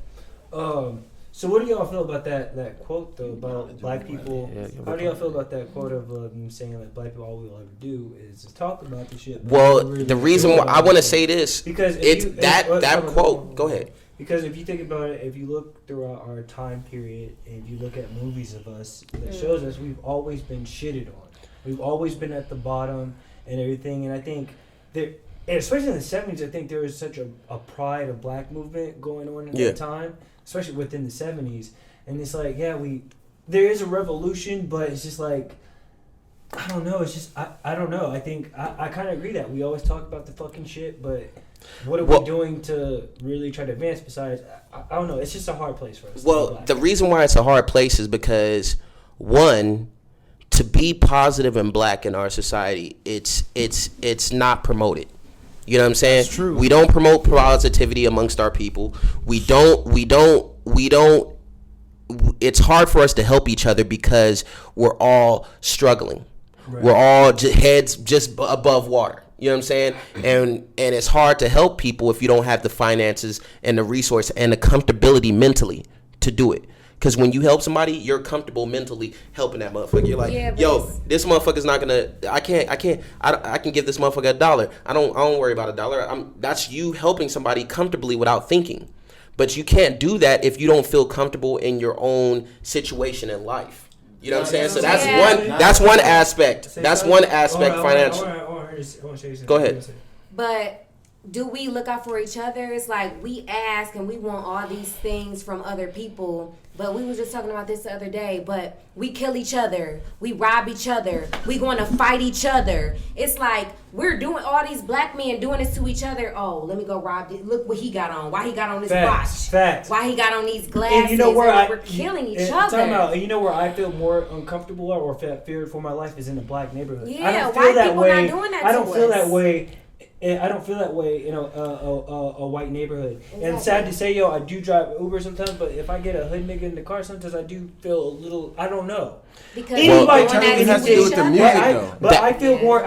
So what do y'all feel about that quote though about black people? How do y'all feel about that quote of them saying that black people all we will ever do is just talk about the shit? Well, the reason why I want to say this because that quote. Go ahead. Because if you think about it, if you look throughout our time period and you look at movies of us, that shows us we've always been shitted on. We've always been at the bottom and everything. And I think that, especially in the 70s, I think there was such a pride of black movement going on in that time, especially within the 70s. And it's like, there is a revolution, but it's just like, I don't know. It's just, I don't know. I think, I kind of agree that we always talk about the fucking shit, but what are we doing to really try to advance besides, I don't know. It's just a hard place for us. Well, the reason why it's a hard place is because, one, to be positive and black in our society, it's not promoted. You know what I'm saying? That's true. We don't promote positivity amongst our people. We don't. It's hard for us to help each other because we're all struggling. Right. We're all heads just above water. You know what I'm saying? And it's hard to help people if you don't have the finances and the resource and the comfortability mentally to do it. Because when you help somebody, you're comfortable mentally helping that motherfucker. You're like, yo, this motherfucker's not gonna. I can give this motherfucker $1. I don't worry about $1. That's you helping somebody comfortably without thinking. But you can't do that if you don't feel comfortable in your own situation in life. You know what I'm saying? So that's one aspect. That's one aspect financial. Go ahead. But do we look out for each other? It's like we ask and we want all these things from other people, but we was just talking about this the other day, but we kill each other, we rob each other, we going to fight each other. It's like we're doing all these black men doing this to each other. Oh, let me go rob this. Look what he got on. Why he got on this watch. Facts. Why he got on these glasses. And you know where we're killing each other. And you know where I feel more uncomfortable or feared for my life is in a black neighborhood. Yeah, I don't why feel that people way. not doing that I don't to feel us? that way. I don't feel that way in a white neighborhood. Exactly. And sad to say, I do drive Uber sometimes, but if I get a hood nigga in the car, sometimes I do feel a little, I don't know. Because anybody has to do with the music, though. But I feel more,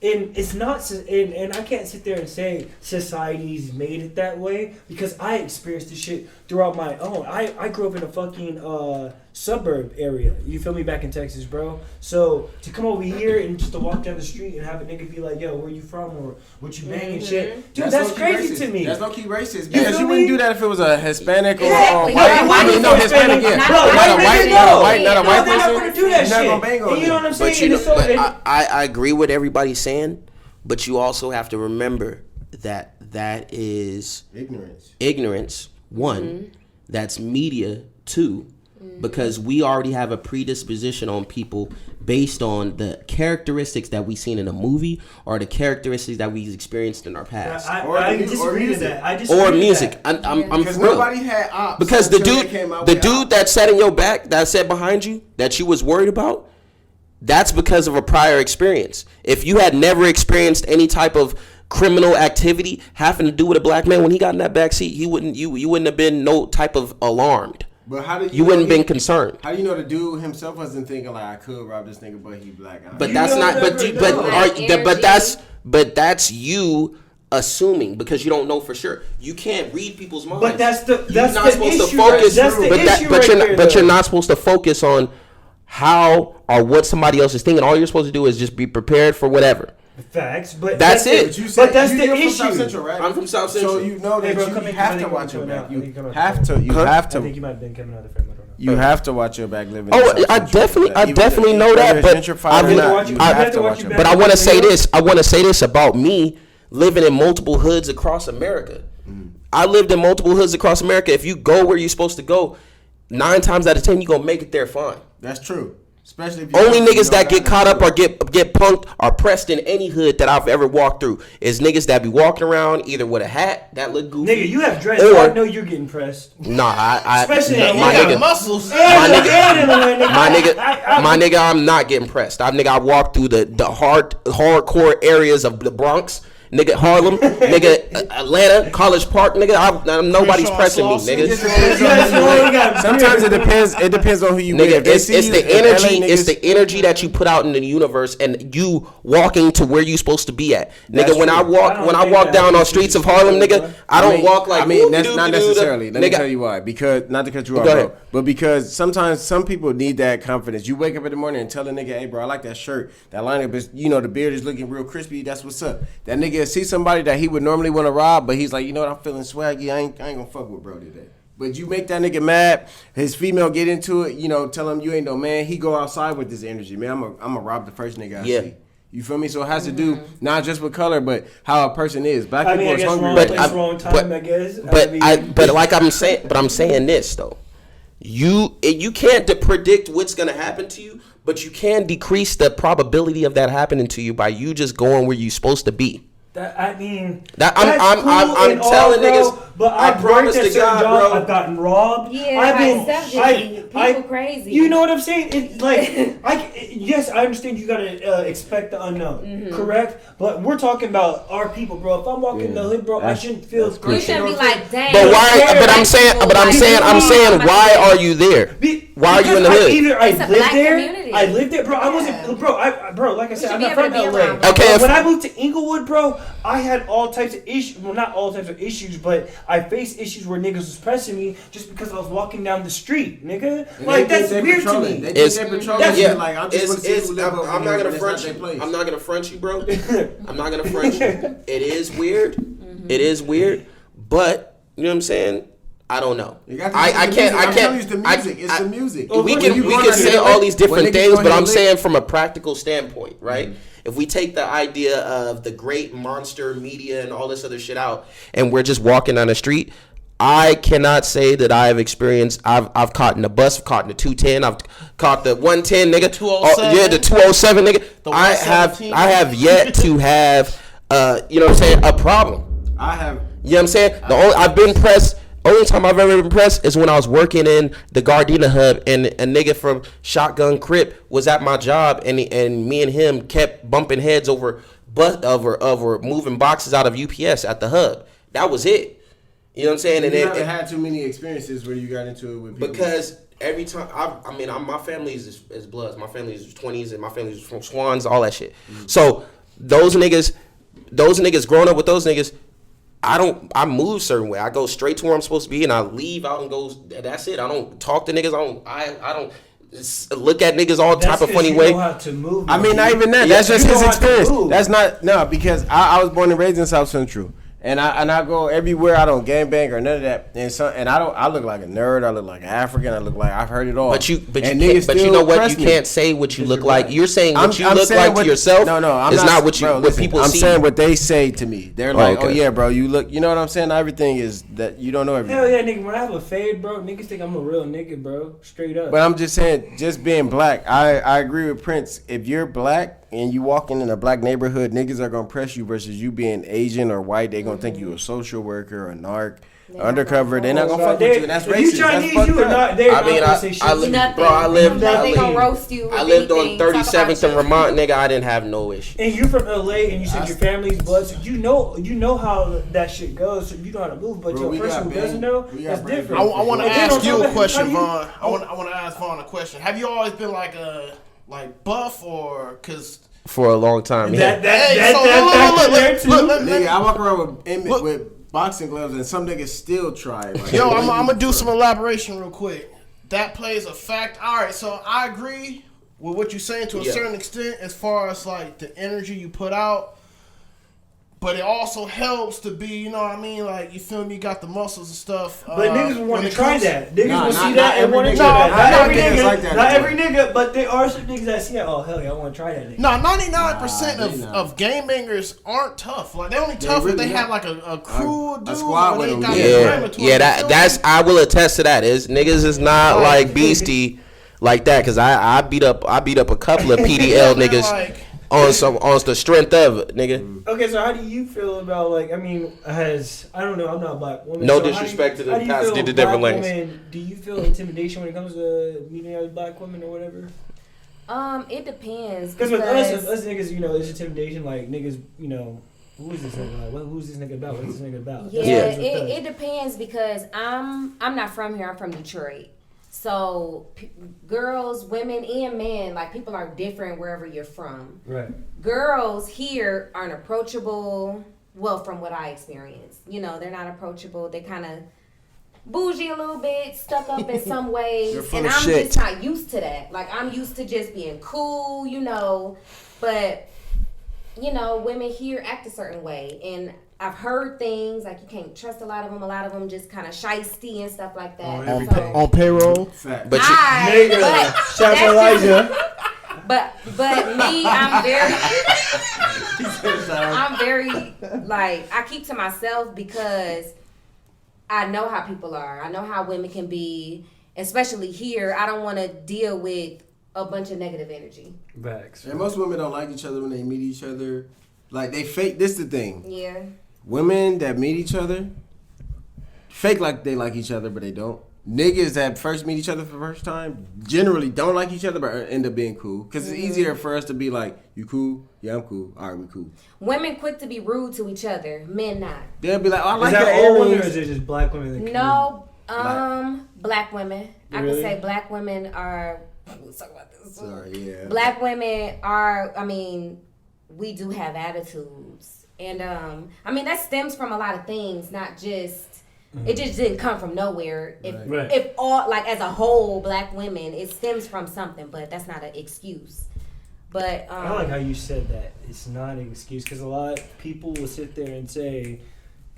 it's not, and I can't sit there and say society's made it that way because I experienced this shit throughout my own. I grew up in a fucking suburb area. You feel me? Back in Texas, bro. So to come over here and just to walk down the street and have a nigga be like, yo, where you from or what you banging shit. Dude, that's crazy to me. That's low-key racist. Because you wouldn't do that if it was a Hispanic or Exactly. white. I mean, no, Hispanic, yeah. Not a white person. They're not gonna do that shit. You're not gonna bang on You know what I'm saying? But I agree with everybody's saying, but you also have to remember that is ignorance. One, that's media. Two, because we already have a predisposition on people based on the characteristics that we've seen in a movie or the characteristics that we've experienced in our past. I disagree with that. Or music. I'm Because for real. nobody had ops. Because the dude that sat in your back, that sat behind you, that you was worried about, that's because of a prior experience. If you had never experienced any type of criminal activity having to do with a black man, when he got in that back seat, you wouldn't have been no type of alarmed. But how did you wouldn't have been concerned? How do you know the dude himself wasn't thinking like I could rob this nigga, but he black? But that's not. But that's you assuming because you don't know for sure. You can't read people's minds. But that's the issue. But you're not supposed to focus on how or what somebody else is thinking. All you're supposed to do is just be prepared for whatever. Facts, but that's it. But that's the issue. From South Central, right? I'm from South Central. So you know that you have to watch your back. You have to. I think you might have been coming out of the frame. I don't know. You have to watch your back living. I definitely know that. But I want to say this. I want to say this about me living in multiple hoods across America. I lived in multiple hoods across America. If you go where you're supposed to go, 9 times out of 10 you're gonna make it there fine. That's true. Especially if only niggas that get caught up or get punked or pressed in any hood that I've ever walked through is niggas that be walking around either with a hat that look goofy. Nigga, you have dreads, so I know you're getting pressed. Nah, I especially my nigga, muscles. My nigga, I'm not getting pressed. I walk through the hardcore areas of the Bronx. Nigga, Harlem, nigga, Atlanta, College Park, nigga. Nobody's pressing me, nigga. Sometimes it depends on who you nigga. It's the energy. It's the energy that you put out in the universe, and you walking to where you supposed to be at, nigga. When I walk down on streets of Harlem, nigga, I don't walk like. I mean, that's not necessarily. Let me tell you why. Because not to cut you off, bro, but because sometimes some people need that confidence. You wake up in the morning and tell a nigga, "Hey, bro, I like that shirt. That lineup is, the beard is looking real crispy. That's what's up." That nigga see somebody that he would normally want to rob, but he's like, you know what, I'm feeling swaggy. I ain't gonna fuck with bro today. But you make that nigga mad, his female get into it, tell him you ain't no man. He go outside with this energy, man. I'm gonna rob the first nigga I see. You feel me? So it has to do not just with color, but how a person is. Black people are hungry. But I'm saying this though. You can't predict what's gonna happen to you, but you can decrease the probability of that happening to you by you just going where you're supposed to be. I'm telling niggas. But I promise to God, bro. I've gotten robbed. Yeah, people crazy. You know what I'm saying? It's like, yes, I understand you gotta expect the unknown, correct? But we're talking about our people, bro. If I'm walking the hood, bro, I shouldn't feel You shouldn't be like, dang. But why? But I'm saying, why are you there? Why are you in the hood? Either I It's a lived black there, community. I lived there, bro. I wasn't, bro. Like I said, I'm should not be from able to be LA. around Okay, But when I moved to Inglewood, bro, I had all types of issues. Well, not all types of issues, but I faced issues where niggas was pressing me just because I was walking down the street, nigga. And Like they that's think weird to patrolling. me. They think It's- they're patrolling. that's- Yeah, like I just want to see who live over I'm here, not but gonna it's front not their you. place. I'm not gonna front you, bro. I'm not gonna front you. It is weird. It is weird, but you know what I'm saying. I don't know. I can't. I'm telling you, it's the music. It's the music. We can say all these different things, but I'm saying from a practical standpoint, right? If we take the idea of the great monster media and all this other shit out, and we're just walking down the street, I cannot say that I've experienced. I've caught in the bus, I've caught in the 210, I've caught the 110, nigga. 207. Yeah, the 207, nigga. The I 117. have yet to have, you know what I'm saying, a problem. I have. You know what I'm saying? I've been pressed. Only time I've ever been pressed is when I was working in the Gardena hub, and a nigga from Shotgun Crip was at my job, and me and him kept bumping heads over moving boxes out of UPS at the hub. That was it. You know what I'm saying? You And haven't had too many experiences where you got into it with people. because every time my family is Bloods, my family is 20s, and my family is from Swans, all that shit. So those niggas growing up with those niggas. I move a certain way. I go straight to where I'm supposed to be, and I leave out and go. That's it. I don't talk to niggas. I don't look at niggas all type of funny way. Know how to move, I mean, not even that. Yeah, That's just you his know how to experience. move. That's not because I was born and raised in South Central, and I go everywhere. I don't gangbang or none of that. And I look like a nerd. I look like an African. I look like I've heard it all. But you niggas you know what? press You me. can't say what you look like. You're saying I'm what you look saying like what, to yourself. No, I'm it's not what you bro, what listen, people I'm see. saying what they say to me. They're like, okay. oh yeah, bro, you look. You know what I'm saying? Everything is that you don't know everything. Hell yeah, nigga. When I have a fade, bro, niggas think I'm a real nigga, bro. Straight up. But I'm just saying, just being black, I agree with Prince. If you're black and you walking in a black neighborhood, niggas are gonna press you versus you being Asian or white. They gonna think you a social worker or narc, undercover. They're not gonna fuck with you. And that's if racist. you Chinese, That's you fucked are up. not. They're I mean, not gonna say shit. I live, Nothing. bro. I lived. Nothing gonna roast you. I lived on anything, talk about 37th and you. Vermont, nigga. I didn't have no issue. And you're from LA, and you said your family's blood, so you know how that shit goes. So you know how to move. But Bro, your person who doesn't know, that's different. I want to And then on ask you top a of that, question, how Vaughn. I want to ask Vaughn a question. Have you always been like buff or because? For a long time, yeah. Nigga, I walk around with boxing gloves and some niggas still try. Like, Yo, I'm gonna do some elaboration real quick. That plays a fact. All right, so I agree with what you're saying to a certain extent as far as like the energy you put out. But it also helps to be, you know what I mean? Like, you feel me? You got the muscles and stuff. But niggas want to try that. Niggas will see not that and want to every try nigga. that. Not every niggas nigga. like that, Not though. every nigga, but there are some niggas that see that. Oh, hell yeah, I want to try that nigga. No, 99% of game bangers aren't tough. Like, they're only tough if really they not. have like a crew of dudes. squad or with they them. got Yeah, a yeah. That's I will attest to that. Is niggas is not like beastie like that because I beat up a couple of PDL niggas like, on the strength of it, nigga. Okay, so how do you feel about like? I mean, I don't know. I'm not a black woman. No so disrespect to the how do you past, feel did the different black lanes. women, do you feel intimidation when it comes to meeting other black women or whatever? It depends. Because with us niggas, you know, there's intimidation. Like niggas, you know, who is this nigga? Like, who's this nigga about? What's this nigga about? Yeah, That's it depends because I'm not from here. I'm from Detroit. So girls, women, and men, like people are different wherever you're from. Right. Girls here aren't approachable. Well, from what I experienced, you know, they're not approachable. They kind of bougie a little bit, stuck up in some ways, and I'm just not used to that. Like I'm used to just being cool, you know. But you know, women here act a certain way, and I've heard things like you can't trust a lot of them. A lot of them just kind of shysty and stuff like that. on payroll. But Shout out to Elijah. But me, I'm very like I keep to myself because I know how people are. I know how women can be, especially here. I don't want to deal with a bunch of negative energy. Facts. And most women don't like each other when they meet each other. Like they fake. This is the thing. Yeah. Women that meet each other fake like they like each other, but they don't. Niggas that first meet each other for the first time generally don't like each other, but end up being cool. Because it's easier for us to be like, you cool? Yeah, I'm cool. All right, we cool. Women quick to be rude to each other. Men not. They'll be like, oh, I like Is that your all women or earrings. is it just black women? That No, Black women. I Really? could say black women are. Let's talk about this. Sorry, yeah. Black women are. I mean, we do have attitudes, and I mean that stems from a lot of things, not just. It just didn't come from nowhere. If all, like, as a whole, black women, it stems from something, but that's not an excuse. But I like how you said that. It's not an excuse, because a lot of people will sit there and say,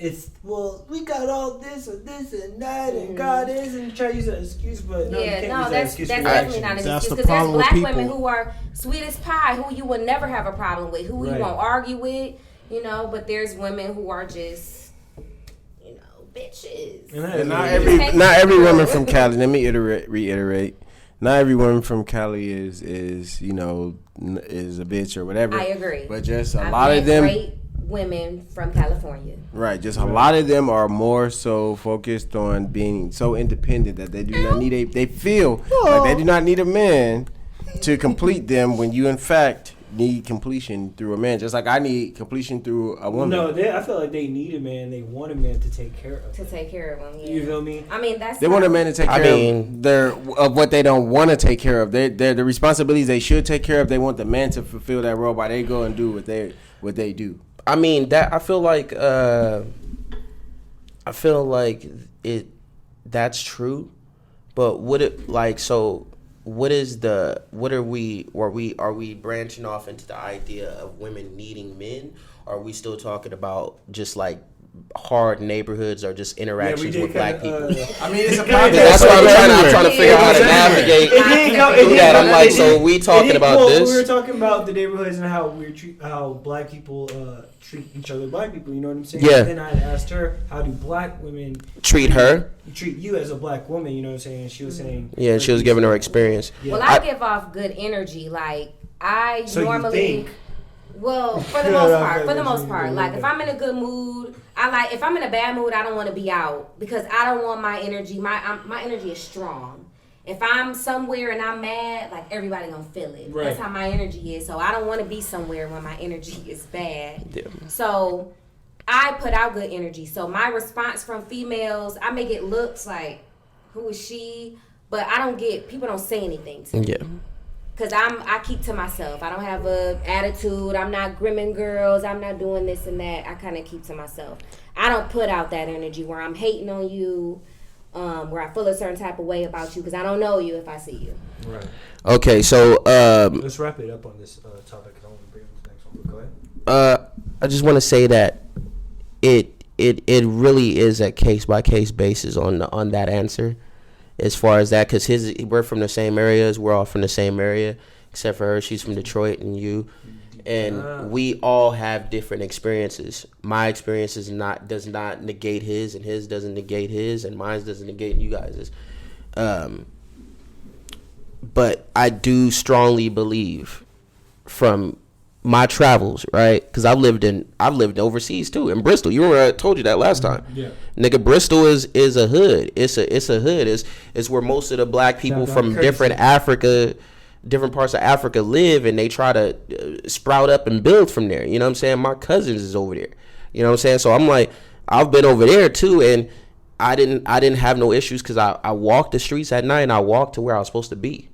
we got all this and this and that, and God is, and try to use an excuse, but no, you can't use that excuse. That's definitely not an excuse, because there's black women who are sweet as pie, who you would never have a problem with, who you won't argue with, but there's women who are just, bitches. And not every woman from Cali. Let me reiterate. Not every woman from Cali is a bitch or whatever. I agree. But just a lot of them. Great women from California. Right. Just a lot of them are more so focused on being so independent that they do not need they feel like they do not need a man to complete them, when you in fact need completion through a man, just like I need completion through a woman. No, I feel like they need a man. They want a man to take care of them. Yeah. You feel me? I mean, they want a man to take care of what they don't want to take care of. They're the responsibilities they should take care of. They want the man to fulfill that role by they go and do what they do. I mean, that I feel like that's true, but are we branching off into the idea of women needing men? Or are we still talking about just like hard neighborhoods or just interactions with black people? I mean, it's a that's why I'm trying to figure out how to navigate through that. I'm like, so we talking about this? We were talking about the neighborhoods and how black people treat each other, black people. You know what I'm saying? Yeah. And then I asked her, how do black women treat you as a black woman? You know what I'm saying? And she was saying, yeah, she was giving her experience. Yeah. Well, I give off good energy. Like normally. Well, for the most part, like if I'm in a good mood, if I'm in a bad mood, I don't want to be out, because I don't want my energy. My energy is strong. If I'm somewhere and I'm mad, like everybody gonna feel it. Right. That's how my energy is. So I don't want to be somewhere when my energy is bad. Yeah. So I put out good energy. So my response from females, I may get looks like, who is she? But people don't say anything to me. Yeah. Because I keep to myself. I don't have a attitude. I'm not grimming girls. I'm not doing this and that. I kind of keep to myself. I don't put out that energy where I'm hating on you, where I feel a certain type of way about you, because I don't know you if I see you. Right. Okay, so let's wrap it up on this topic. I want to bring up the next one. Go ahead. I just want to say that it really is a case by case basis on that answer. As far as that, because we're from the same areas, we're all from the same area, except for her, she's from Detroit, and you, and we all have different experiences. My experience does not negate his, and his doesn't negate his, and mine doesn't negate you guys's. But I do strongly believe from my travels, right? Because I've lived overseas too, in Bristol. You remember I told you that last time. Yeah. Nigga, Bristol is a hood. It's a hood. It's where most of the black people from different parts of Africa live, and they try to sprout up and build from there. You know what I'm saying? My cousins is over there. You know what I'm saying? So I'm like, I've been over there too, and I didn't have no issues, because I walked the streets at night and I walked to where I was supposed to be.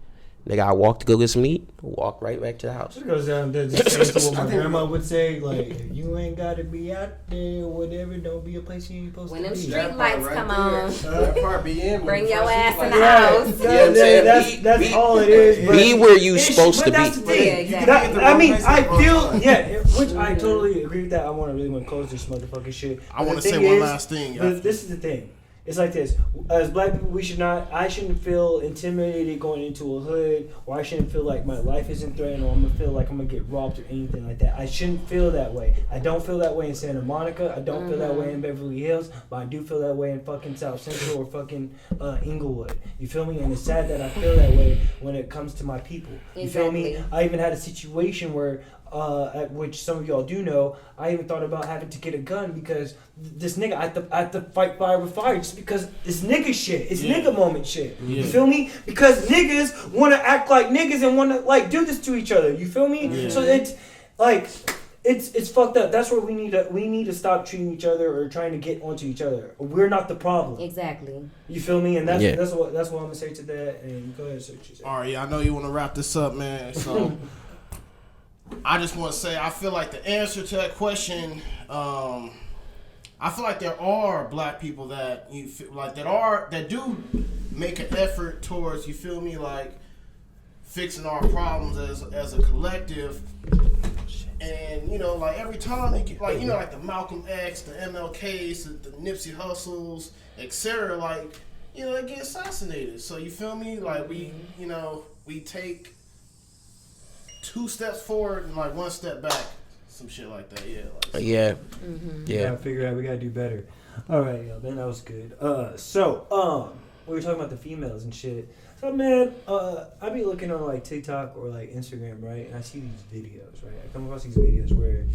Nigga, I walked to go get some meat, walk right back to the house. It goes down to what my grandma would say, like, you ain't got to be out there or whatever, don't be a place you ain't supposed to be. When them street lights come on, that part be in. Bring your ass in the house. You know what I'm saying? That's all it is. Be where you supposed to be. That's the thing. Yeah, exactly. I feel, which I totally agree with that. I really want to close this motherfucking shit. I want to say one last thing. This is the thing. It's like this. As black people, I shouldn't feel intimidated going into a hood, or I shouldn't feel like my life isn't threatened, or I'm going to feel like I'm going to get robbed or anything like that. I shouldn't feel that way. I don't feel that way in Santa Monica. I don't feel that way in Beverly Hills, but I do feel that way in fucking South Central or fucking Inglewood. You feel me? And it's sad that I feel that way when it comes to my people. You feel me? I even had a situation where at which some of y'all do know, I even thought about having to get a gun because this nigga, I have to fight fire with fire just because it's nigga shit. It's nigga moment shit. Yeah. You feel me? Because niggas want to act like niggas and want to like do this to each other. You feel me? Yeah. So it's like, It's fucked up. That's where we need to stop treating each other or trying to get onto each other. We're not the problem. Exactly. You feel me? And that's what I'm gonna say to that. And go ahead, search. All right, I know you want to wrap this up, man. So I just want to say I feel like the answer to that question. I feel like there are black people that you feel like that do make an effort towards, you feel me, like fixing our problems as a collective. And you know, like every time they get, like, you know, like the Malcolm X, the MLKs, the Nipsey Hussles, etc. Like, you know, they get assassinated. So you feel me? Like we take 2 steps forward and like 1 step back. Some shit like that, yeah. Like, yeah. Mm-hmm. Yeah. We gotta figure out. We gotta do better. All right, yo, then that was good. So we were talking about the females and shit. So man, I be looking on like TikTok or like Instagram, right? And I see these videos, right? I come across these videos where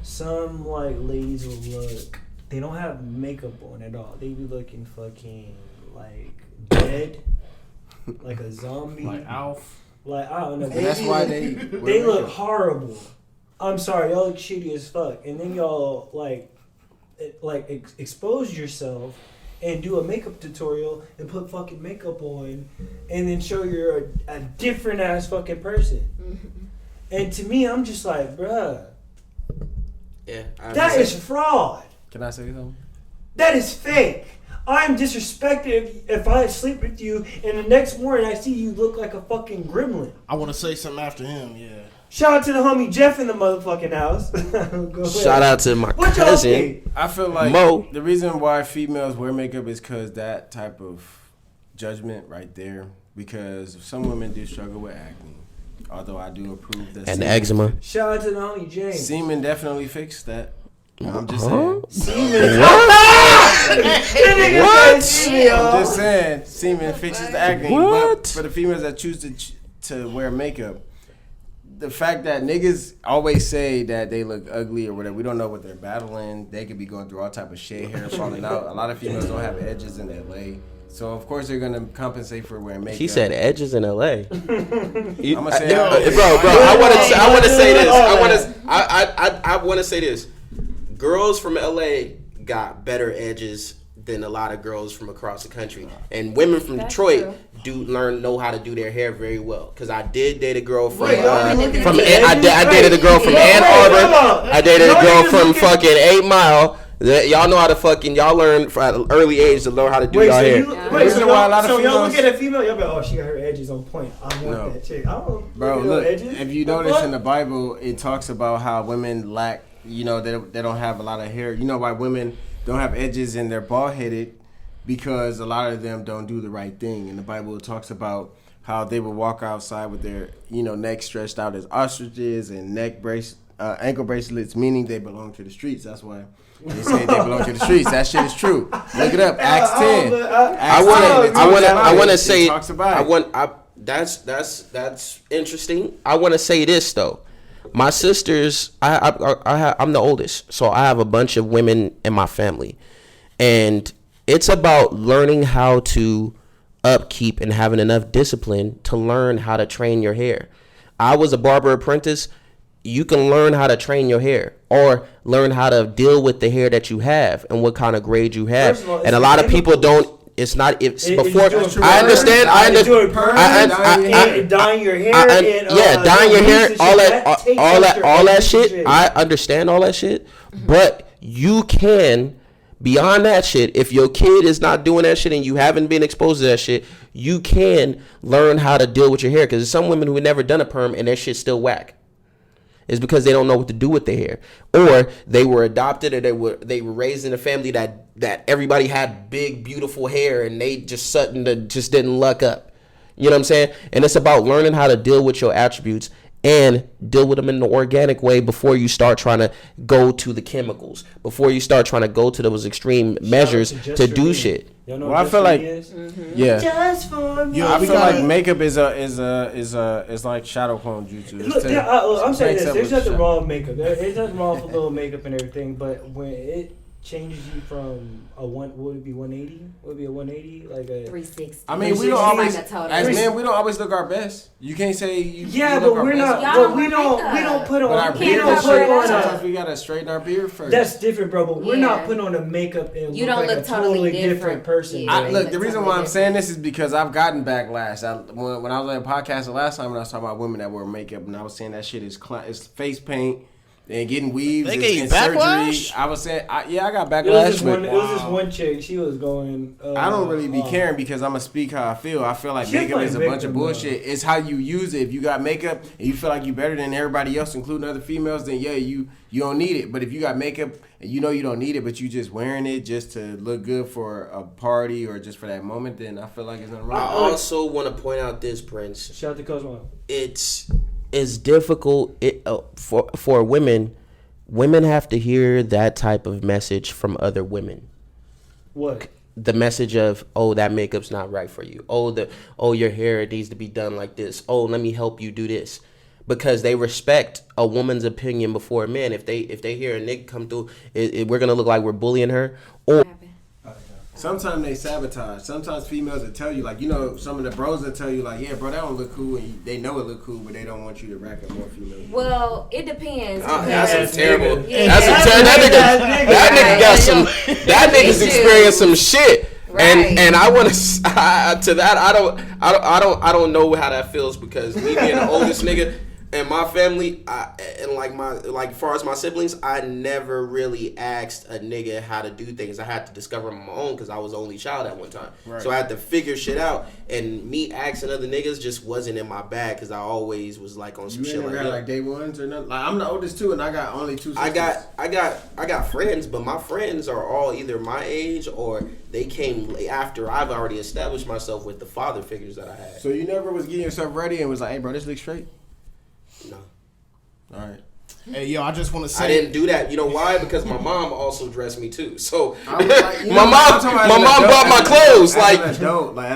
some like ladies will look. They don't have makeup on at all. They be looking fucking like dead, like a zombie, like Alf. Like I don't know. That's why they look horrible. I'm sorry, y'all look shitty as fuck. And then y'all expose yourself and do a makeup tutorial and put fucking makeup on and then show you're a different ass fucking person. Mm-hmm. And to me, I'm just like, bruh. Yeah. That is fraud. Can I say something? That is fake. I'm disrespected if I sleep with you and the next morning I see you look like a fucking gremlin. I want to say something after him, yeah. Shout out to the homie Jeff in the motherfucking house. Shout out to my cousin. I feel like Mo. The reason why females wear makeup is because that type of judgment right there. Because some women do struggle with acne. Although I do approve that. And eczema. Shout out to the homie James. Semen definitely fixed that. I'm just saying. Semen. What? I'm just saying. Semen fixes the acne. What? But for the females that choose to wear makeup, the fact that niggas always say that they look ugly or whatever, we don't know what they're battling. They could be going through all type of Shea hair falling out. A lot of females don't have edges in LA. So of course they're gonna compensate for wearing makeup. He said edges in LA. I'm gonna say, bro. I want to say this. I want to say this. Girls from LA got better edges than a lot of girls from across the country, and women from Detroit know how to do their hair very well. Cause I did date a girl from I dated a girl from Ann Arbor. I dated a girl from fucking 8 Mile. Y'all know how to fucking, y'all learn from an early age to learn how to do y'all hair. So y'all look at a female, y'all be like, oh, she got her edges on point. I want that chick. I don't look, edges. if you notice in the Bible, it talks about how women lack, you know, they don't have a lot of hair. You know why women don't have edges and they're bald headed? Because a lot of them don't do the right thing. And the Bible talks about how they will walk outside with their, you know, neck stretched out as ostriches and ankle bracelets, meaning they belong to the streets. That's why they say they belong to the streets. That shit is true. Look it up. Acts 10. I want to say. Talks about That's interesting. I want to say this though. My sisters, I'm the oldest, so I have a bunch of women in my family, and it's about learning how to upkeep and having enough discipline to learn how to train your hair. I was a barber apprentice. You can learn how to train your hair or learn how to deal with the hair that you have and what kind of grade you have. And a lot of people don't. It's not. It's before. I understand. Dyeing your hair. Dyeing your hair. All that shit. I understand all that shit. But you can. Beyond that shit, if your kid is not doing that shit and you haven't been exposed to that shit, you can learn how to deal with your hair. Because there's some women who have never done a perm and their shit's still whack. It's because they don't know what to do with their hair, or they were adopted, or they were raised in a family that everybody had big, beautiful hair, and they just didn't luck up. You know what I'm saying? And it's about learning how to deal with your attributes and deal with them in an organic way before you start trying to go to the chemicals, before you start trying to go to those extreme measures to do shit. Well, I feel like, yeah. Just for me. I feel like makeup is like shadow clone jutsu. Look, I'm saying this. There's nothing wrong with makeup. There's nothing wrong with a little makeup and everything, but when changes you from a would it be 180? Would it be a 180? Like a 360. I mean, we don't always, as men, we don't always look our best. You can't say you. Yeah, you but we're not. But we don't put on. But our beard is sometimes we gotta straighten our beard first. That's different, bro. But we're not putting on the makeup and you don't look look like a totally different person. Yeah, look, the reason why I'm saying this is because I've gotten backlash. When I was on a podcast the last time, when I was talking about women that wear makeup, and I was saying that shit is face paint. And getting weaves and surgery. I was saying, I got backlash. It was this one chick. She was going. I don't really be caring because I'm going to speak how I feel. I feel like makeup is a bunch of bullshit. It's how you use it. If you got makeup and you feel like you better than everybody else, including other females, then yeah, you don't need it. But if you got makeup and you know you don't need it, but you just wearing it just to look good for a party or just for that moment, then I feel like it's nothing wrong. I also want to point out this, Prince. Shout out to Cosmo. It's difficult for women. Women have to hear that type of message from other women. What? The message of, oh, that makeup's not right for you. Oh, your hair needs to be done like this. Oh, let me help you do this. Because they respect a woman's opinion before a man. If they hear a nigga come through, we're gonna look like we're bullying her. Or sometimes they sabotage. Sometimes females will tell you, like, you know, some of the bros will tell you, like, yeah, bro, that don't look cool. And they know it look cool, but they don't want you to rack up more females. Well, it depends. That's terrible. Yeah. That nigga's experienced some shit. Right. And I want to that. I don't know how that feels because me being the oldest nigga. And my family, as far as my siblings, I never really asked a nigga how to do things. I had to discover them on my own because I was the only child at one time. Right. So I had to figure shit out. And me asking other niggas just wasn't in my bag because I always was like on some shit like that. Like day ones or nothing. Like I'm the oldest too, and I got only 2 sisters. I got friends, but my friends are all either my age or they came after I've already established myself with the father figures that I had. So you never was getting yourself ready and was like, hey, bro, this looks straight? No. All right. Hey, yo, I just want to say I didn't do that. You know why? Because my mom also dressed me too. So like, my mom bought my clothes. As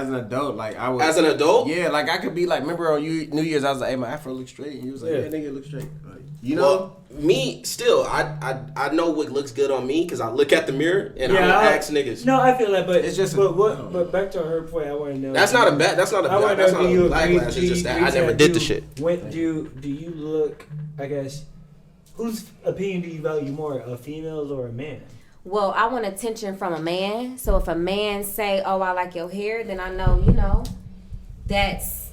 an adult, I was. As an adult? Yeah, like I could be like, remember on New Year's, I was like, hey, my afro looks straight, and you was like, yeah, nigga, look straight. Like, you know. Well, me still, I know what looks good on me because I look at the mirror and I ask niggas. No, I feel that, but it's just. But back to her point, I want to know. That's not a backlash. It's just that I never did the shit. When do you look? I guess. Whose opinion do you value more, a female's or a man? Well, I want attention from a man. So if a man say, "Oh, I like your hair," then I know, that's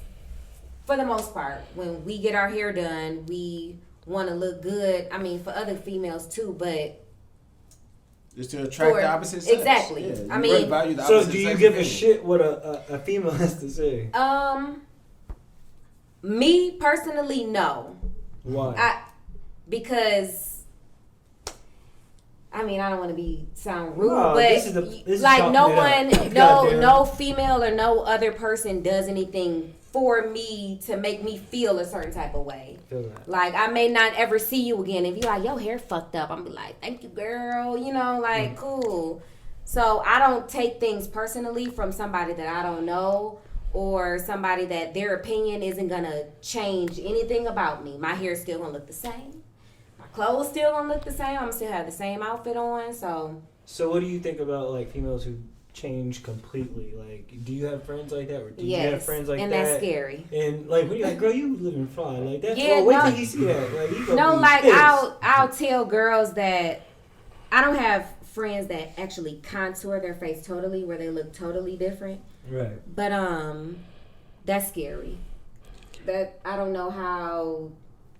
for the most part. When we get our hair done, we want to look good. I mean, for other females too, but just to attract the opposite sex. Exactly. Yeah, I mean, so do you give a shit what a female has to say? Me personally, no. Why? Because I mean, I don't want to sound rude, but no female or no other person does anything for me to make me feel a certain type of way. Like I may not ever see you again. If you like your hair fucked up, I'm be like, thank you, girl. Cool. So I don't take things personally from somebody that I don't know or somebody that their opinion isn't gonna change anything about me. My hair's still gonna look the same. Clothes still gonna look the same. I'm gonna still have the same outfit on. So what do you think about like females who change completely? Like, do you have friends like that, or do you have friends like that? And that's scary. And like, when you're like, girl, you living fly like that. Yeah, wait till you see that. Like, you I'll tell girls that I don't have friends that actually contour their face totally, where they look totally different. Right. But that's scary. That I don't know how.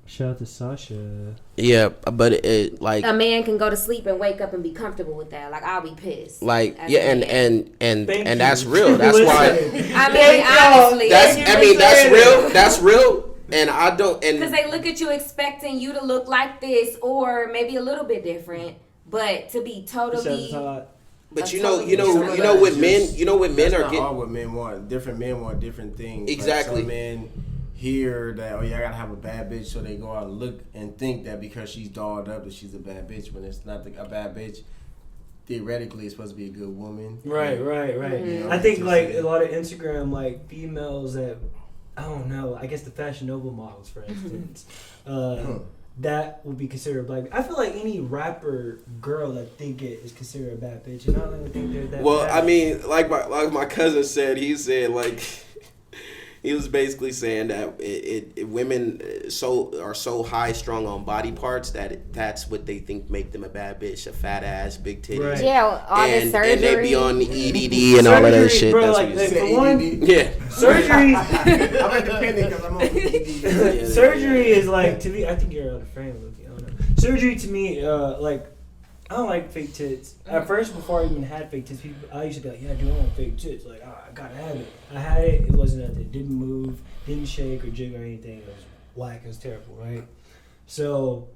Shout out to Sasha. Yeah, but it like a man can go to sleep and wake up and be comfortable with that. Like I'll be pissed. Like and that's real. That's why. Honestly, that's real. And I don't because they look at you expecting you to look like this or maybe a little bit different, but to be totally. But you know what men are getting. All what men want. Different men want different things. Exactly. Like some men hear that, oh yeah, I gotta have a bad bitch, so they go out and look and think that because she's dolled up that she's a bad bitch, when it's not a bad bitch. Theoretically, it's supposed to be a good woman. Right. Mm-hmm. You know, I think like a lot of Instagram like females that I don't know. I guess the Fashion Nova models, for instance. that would be considered a black. I feel like any rapper girl that think it is considered a bad bitch, and I don't even think they're that. Well, bad. I mean, like my cousin said, he said like. He was basically saying that women are so high strung on body parts that's what they think make them a bad bitch, a fat ass, big titties. Right. Yeah, all the surgery. And they be on the EDD and all of that shit. Bro, that's like, what he said. for one, surgery. I'm independent because I'm on EDD. Surgery is like, to me, I think you're on a frame with me. I don't know. Surgery to me, like, I don't like fake tits. At first, before I even had fake tits, I used to be like, yeah, I do want fake tits. Like, I gotta have it. I had it. It wasn't nothing. It didn't move, didn't shake or jig or anything. It was whack. It was terrible, right? So,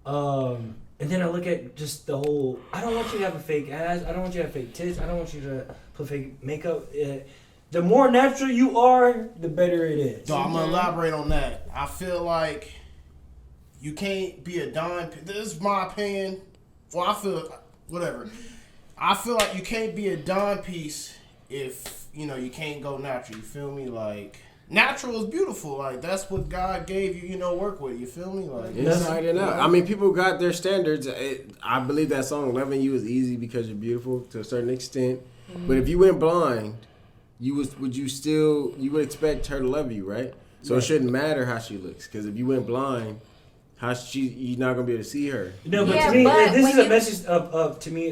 and then I look at just the whole, I don't want you to have a fake ass. I don't want you to have fake tits. I don't want you to put fake makeup. The more natural you are, the better it is. So I'm going to elaborate on that. I feel like you can't be a dime. This is my opinion. Well, I feel, whatever. I feel like you can't be a dime piece if, you can't go natural. You feel me? Like, natural is beautiful. Like, that's what God gave you, work with. You feel me? Like, inside and out. I mean, people got their standards. I believe that song, Loving You, is easy because you're beautiful to a certain extent. Mm-hmm. But if you went blind, you would expect her to love you, right? So it shouldn't matter how she looks. Because if you went blind, you're not gonna be able to see her. No, but to me, this is a message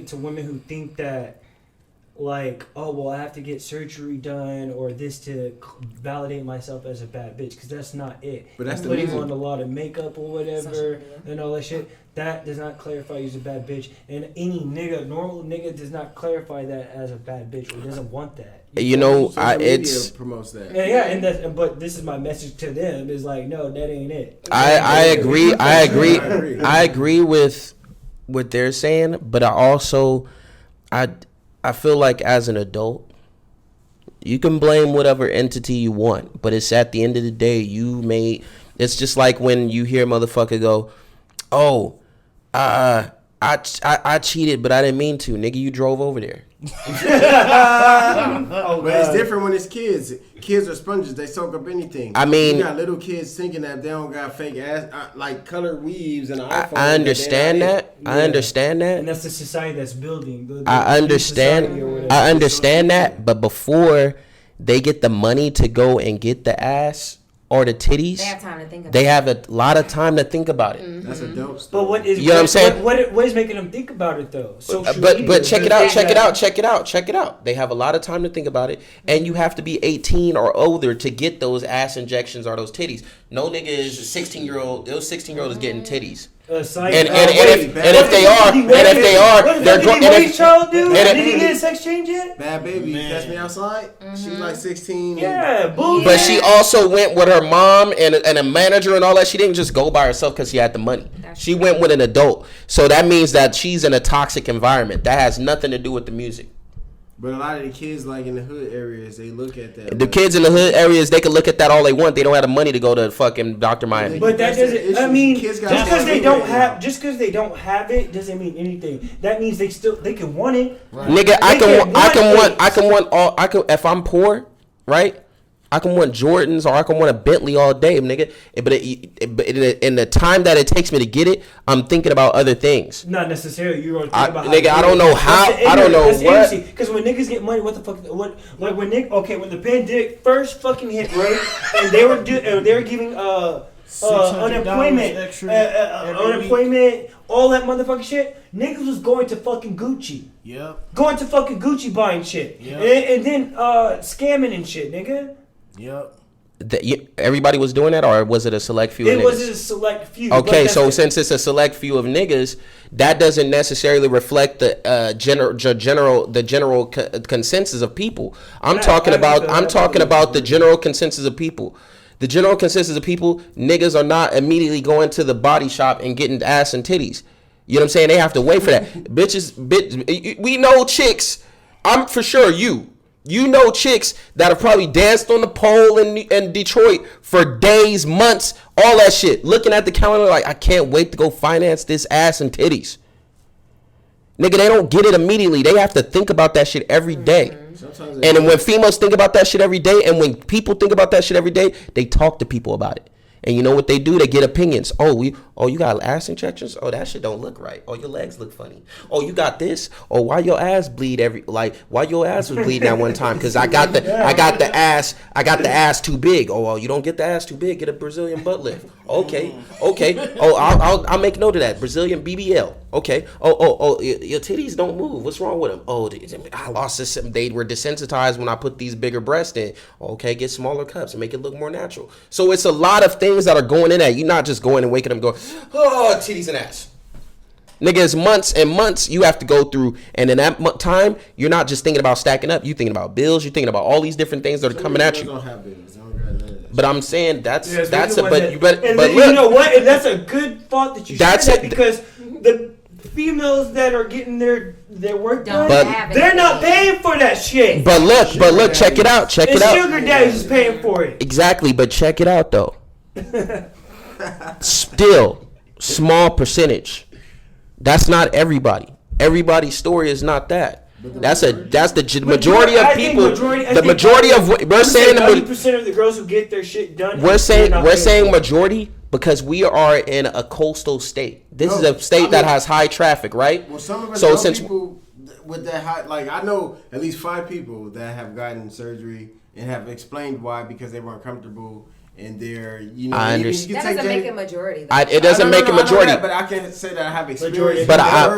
to women who think that, like, oh well, I have to get surgery done or this to validate myself as a bad bitch, because that's not it. But that's putting on a lot of makeup or whatever and all that shit. That does not clarify you as a bad bitch, and any normal nigga does not clarify that as a bad bitch or doesn't want that. It promotes that. Yeah, but this is my message to them: is like, no, that ain't it. I agree with what they're saying, but I feel like as an adult, you can blame whatever entity you want, but it's at the end of the day it's just like when you hear a motherfucker go, oh, I cheated, but I didn't mean to. Nigga, you drove over there. But it's different when it's kids. Kids are sponges. They soak up anything. I mean, you got little kids thinking that they don't got fake ass, like colored weaves and iPhones. I understand that. Yeah. I understand that. And that's the society that's building. I understand that. But before they get the money to go and get the ass or the titties, they have time to think about they have a lot of time to think about it. Mm-hmm. That's a dope story. But what is, you know what I'm saying? What is making them think about it though? But check it out. They have a lot of time to think about it, and you have to be 18 or older to get those ass injections or those titties. No nigga is a 16-year-old. Those 16-year-olds is getting titties. If they are, they're going. Did he get a sex change yet? Bad baby, catch me outside. Mm-hmm. She's like 16. Yeah, boo. But she also went with her mom and a manager and all that. She didn't just go by herself because she had the money. She went with an adult. So that means that she's in a toxic environment. That has nothing to do with the music. But a lot of the kids, like in the hood areas, they look at that. The kids in the hood areas, they can look at that all they want. They don't have the money to go to fucking Dr. Miami. But that doesn't. I mean, just because they don't have it doesn't mean anything. That means they can want it. Right. Nigga, I can want if I'm poor, right? I can want Jordans or I can want a Bentley all day, nigga. But in the time that it takes me to get it, I'm thinking about other things. Not necessarily. You're going to think about nigga, I don't know how. I don't know what. Because when niggas get money, what the fuck? Like when when the pandemic first fucking hit, right? And they were giving unemployment, all that motherfucking shit. Niggas was going to fucking Gucci. Yep. Going to fucking Gucci buying shit. Yep. And then scamming and shit, nigga. Yep. Everybody was doing that, or was it a select few? It was a select few. Okay, so since it's a select few of niggas, that doesn't necessarily reflect the general consensus of people. I'm talking about the general consensus of people. The general consensus of people, niggas are not immediately going to the body shop and getting ass and titties. You know what I'm saying? They have to wait for that. We know chicks. I'm for sure You know chicks that have probably danced on the pole in Detroit for days, months, all that shit. Looking at the calendar like, I can't wait to go finance this ass and titties. Nigga, they don't get it immediately. They have to think about that shit every day. And when females think about that shit every day, and when people think about that shit every day, they talk to people about it. And you know what they do? They get opinions. Oh, you got ass injections? Oh, that shit don't look right. Oh, your legs look funny. Oh, you got this? Oh, why your ass bleed why your ass was bleeding at one time? Because I got the ass too big. Oh, well, you don't get the ass too big. Get a Brazilian butt lift. Okay. Oh, I'll make note of that. Brazilian BBL. Okay. Oh, your titties don't move. What's wrong with them? Oh, I lost this. They were desensitized when I put these bigger breasts in. Okay, get smaller cups and make it look more natural. So it's a lot of things that are going in that. You're not just going and waking up and going, oh, titties and ass. Nigga, it's months and months you have to go through, and in that time, you're not just thinking about stacking up. You're thinking about bills. You're thinking about all these different things that are coming at you. Don't have bills. They don't got none of that. But I'm saying that's you look, know what? And that's a good thought that you said that, because the females that are getting their work done, they're not paying for that shit. But look, check it out. Sugar daddy's is paying for it. Exactly, but check it out though. Still, small percentage. That's not everybody. Everybody's story is not that. That's the majority of people. The majority of we're saying 90% of the girls who get their shit done. We're saying majority because we are in a coastal state. This is a state that has high traffic, right? Well, some of us know people with that high. Like I know at least 5 people that have gotten surgery and have explained why, because they weren't comfortable. And they're, I understand. That doesn't make a majority. It doesn't make a majority. But I can't say that I have experience. But I've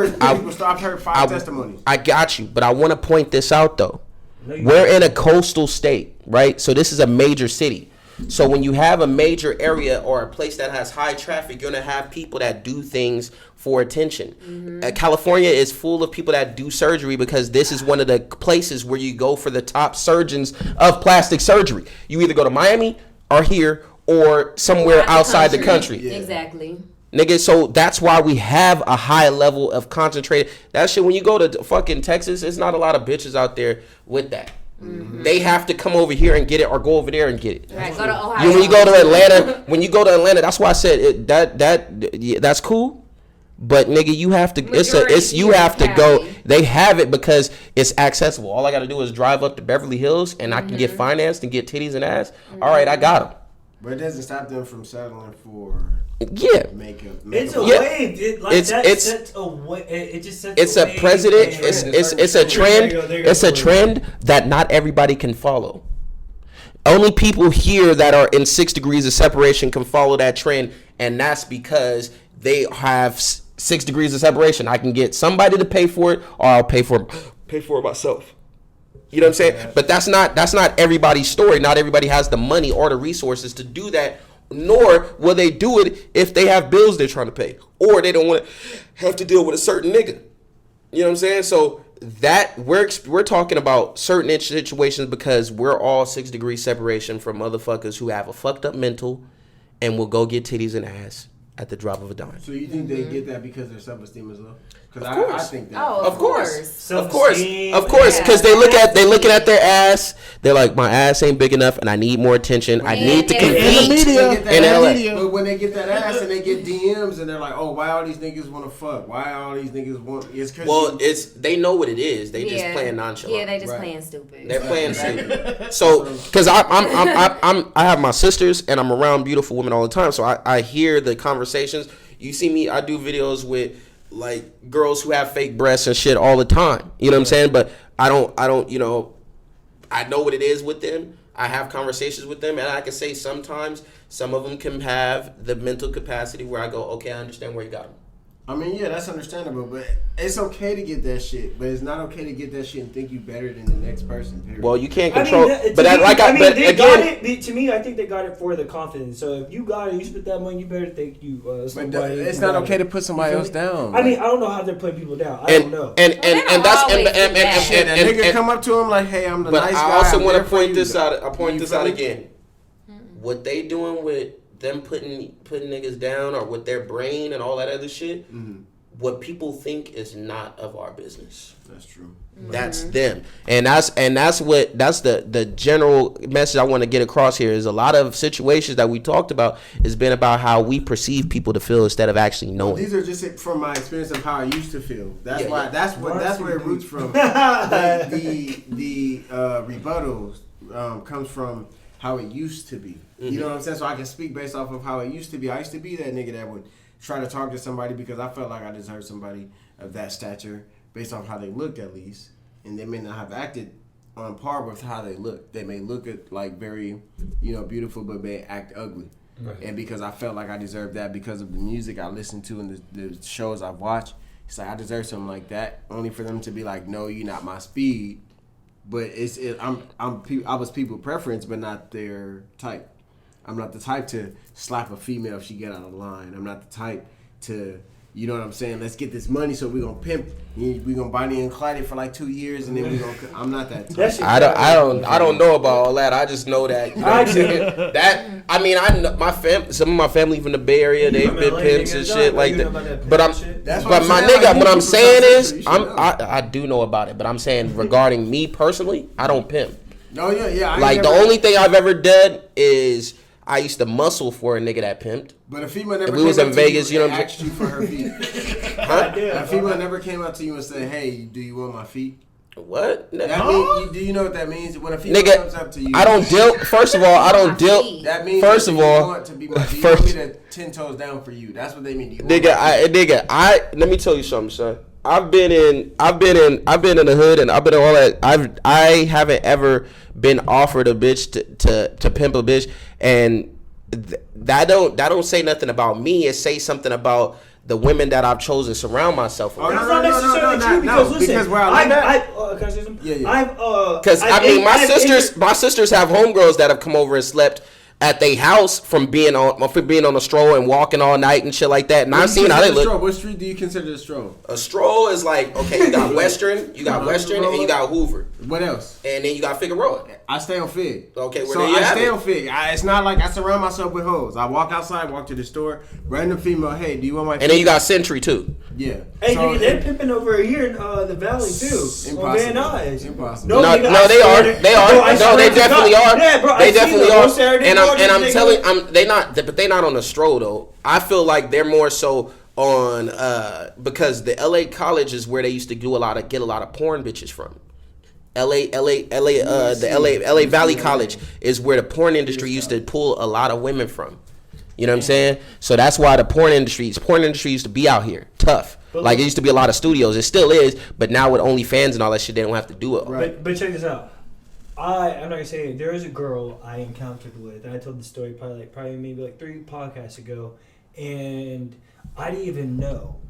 heard 5 testimonies. I got you, but I want to point this out though. We're in a coastal state, right? So this is a major city. So when you have a major area or a place that has high traffic, you're gonna have people that do things for attention. Mm-hmm. California is full of people that do surgery because this is one of the places where you go for the top surgeons of plastic surgery. You either go to Miami or here or somewhere outside the country. Yeah. Exactly. Nigga, so that's why we have a high level of concentrated. That shit, when you go to fucking Texas, it's not a lot of bitches out there with that. Mm-hmm. They have to come over here and get it or go over there and get it. Right, go to Ohio. When you go to Atlanta, that's why I said that's cool. But nigga, you have to you have to go. They have it because it's accessible. All I got to do is drive up to Beverly Hills and I can get financed and get titties and ass. All right, I got them. But it doesn't stop them from settling for makeup. It's a wave. It's a way. It just sets it's a precedent. It's a trend. It's a trend that not everybody can follow. Only people here that are in 6 degrees of separation can follow that trend, and that's because they have 6 degrees of separation. I can get somebody to pay for it, or I'll pay for it myself. You know what I'm saying? Yeah. But that's not everybody's story. Not everybody has the money or the resources to do that, nor will they do it if they have bills they're trying to pay, or they don't want to have to deal with a certain nigga. You know what I'm saying? So that we're talking about certain situations because we're all 6 degrees separation from motherfuckers who have a fucked up mental and will go get titties and ass at the drop of a dime. So you think they get that because their self-esteem is low? Of course. I think that. Oh, of course. Of course. Because they looking at their ass. They're like, my ass ain't big enough, and I need more attention. I need to compete in LA. But when they get that ass and they get DMs and they're like, oh, why all these niggas want to fuck? Why all these niggas want? They know what it is. They just playing nonchalant. Yeah, they just playing stupid. They're playing stupid. So, because I have my sisters and I'm around beautiful women all the time, so I hear the conversations. You see me, I do videos with like girls who have fake breasts and shit all the time. You know what I'm saying? But I don't, I know what it is with them. I have conversations with them, and I can say sometimes some of them can have the mental capacity where I go, okay, I understand where you got them. I mean, yeah, that's understandable, but it's okay to get that shit, but it's not okay to get that shit and think you better than the next person. Period. Well, you can't control. To me, I think they got it for the confidence. So if you got it, you spent that money, you better think you. It's not okay to put somebody else down. I mean, I don't know how they're putting people down. I don't know. And a nigga come up to him like, hey, I'm the nice guy. But I also want to point this out. I point this out again. What they doing with them putting niggas down or with their brain and all that other shit, what people think is not of our business. That's true. That's them. And that's the general message I want to get across here is a lot of situations that we talked about has been about how we perceive people to feel instead of actually knowing. Well, these are just from my experience of how I used to feel. That's that's where it roots from. The rebuttals comes from how it used to be. You know what I'm saying? So I can speak based off of how it used to be. I used to be that nigga that would try to talk to somebody because I felt like I deserved somebody of that stature based off how they looked at least. And they may not have acted on par with how they look. They may look at like very, beautiful, but may act ugly. Right. And because I felt like I deserved that because of the music I listened to and the shows I've watched, it's like I deserve something like that. Only for them to be like, no, you're not my speed. But I was people preference, but not their type. I'm not the type to slap a female if she get out of line. I'm not the type to, you know what I'm saying? Let's get this money so we're gonna pimp. We're gonna Bonnie and Clyde it for like 2 years and then we're gonna. I'm not that type. I don't know about all that. I just know that. You know what I'm saying? That I mean, I know some of my family from the Bay Area, they've been pimps and shit like that. But my nigga, what I'm saying is, I do know about it. But I'm saying regarding me personally, I don't pimp. No, yeah. Like the only thing I've ever done is I used to muscle for a nigga that pimped. But a female never we was in Vegas, you know what I'm saying? Asked you for her feet. Huh? A female never came up to you and said, "Hey, do you want my feet?" What? Do you know what that means? When a female comes up to you, I don't deal. First of all, I don't deal. That means first of all, you want to be my feet. You want me to 10 toes down for you. That's what they mean. Let me tell you something, son. I've been in the hood and I've been in all that. I haven't ever been offered a bitch to pimp a bitch, and that don't say nothing about me. It say something about the women that I've chosen to surround myself with. That's not necessarily true because listen, because where I live can I say something? Yeah. Because my sisters have homegirls that have come over and slept at their house from being on a stroll and walking all night and shit like that. And I've seen how they look. What street do you consider a stroll? A stroll is like, okay, you got Western, and you got Hoover. What else? And then you got Figueroa. I stay on Fig. Okay, so I stay on Fig. It's not like I surround myself with hoes. I walk outside, walk to the store, random female, hey, do you want my feet? And then you got Century too. Yeah. Hey, nigga, they're pimping over here in the valley too. Impossible. Impossible. No, they are. No, they definitely are. Yeah, bro, they definitely are. And I'm telling, they not on the stroll though. I feel like they're more so on because the LA college is where they used to get a lot of porn bitches from. LA Valley College is where the porn industry used to pull a lot of women from. You know what I'm saying? So that's why the porn industry used to be out here tough. Like it used to be a lot of studios. It still is, but now with OnlyFans and all that shit, they don't have to do it. Right. But check this out. I'm not gonna say it. There is a girl I encountered with, and I told the story probably maybe 3 podcasts ago, and I didn't even know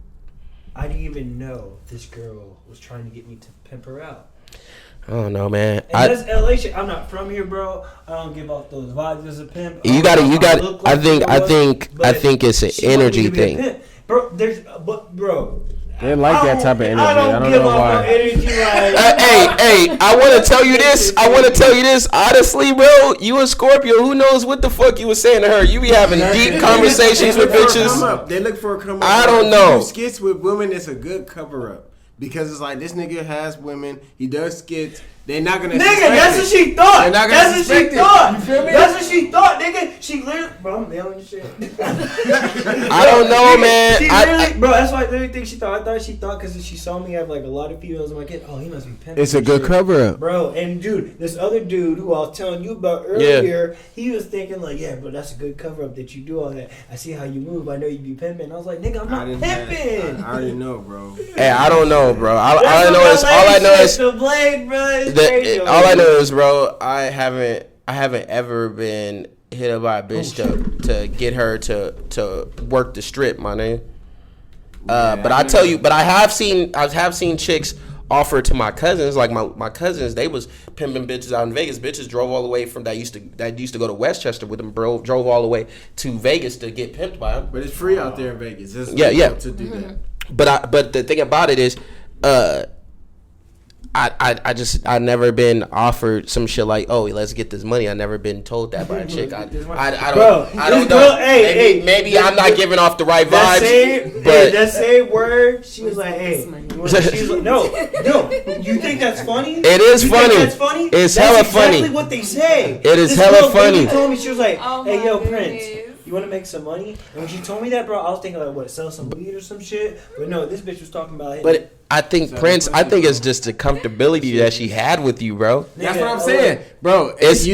this girl was trying to get me to pimp her out. I don't know, man. And that's LA shit. I'm not from here, bro. I don't give off those vibes as a pimp. You got. I think it's an energy thing, bro. They like that type of energy. I don't give know off why. no energy hey, I want to tell you this. Honestly, bro, you a Scorpio. Who knows what the fuck you was saying to her? You be having deep conversations with bitches. They look for a come up. I don't know. Skits with women, it's a good cover up. Because it's like, this nigga has women, he does skits, they're not gonna that's what she thought. That's what she thought. You feel me? That's what she thought, nigga. She literally, bro, I'm nailing shit. I don't know, man. Bro, that's why I literally think she thought. I thought she thought because she saw me have a lot of females. I'm like, oh, he must be pimping. It's a good cover up, bro. And dude, this other dude who I was telling you about earlier, he was thinking yeah, bro, that's a good cover up that you do all that. I see how you move. I know you be pimping. I was like, nigga, I'm not pimping. I already know, bro. Hey, I don't know, bro. All I know is the blade, bro. All I know is, bro, I haven't ever been hit up by a bitch to get her to work the strip, my name. But I tell you, I have seen chicks offer to my cousins. Like my cousins, they was pimping bitches out in Vegas. Bitches drove all the way from that used to go to Westchester with them, bro. Drove all the way to Vegas to get pimped by them. But it's free out there in Vegas. It's legal to do that. But the thing about it is, I never been offered some shit like, oh, let's get this money. I never been told that by a chick. I don't know. Maybe I'm not giving off the right vibes. But that same word, she was like, hey. She's like, no. You think that's funny? It is funny. That's funny? It's hella funny. That's exactly what they say. It is hella funny. She told me, she was like, hey, yo, Prince. You want to make some money? And when she told me that, bro, I was thinking like, what, sell some weed or some shit? But no, this bitch was talking about it. But I think Prince. I think it's just the comfortability that she had with you, bro. That's what I'm saying, bro. It's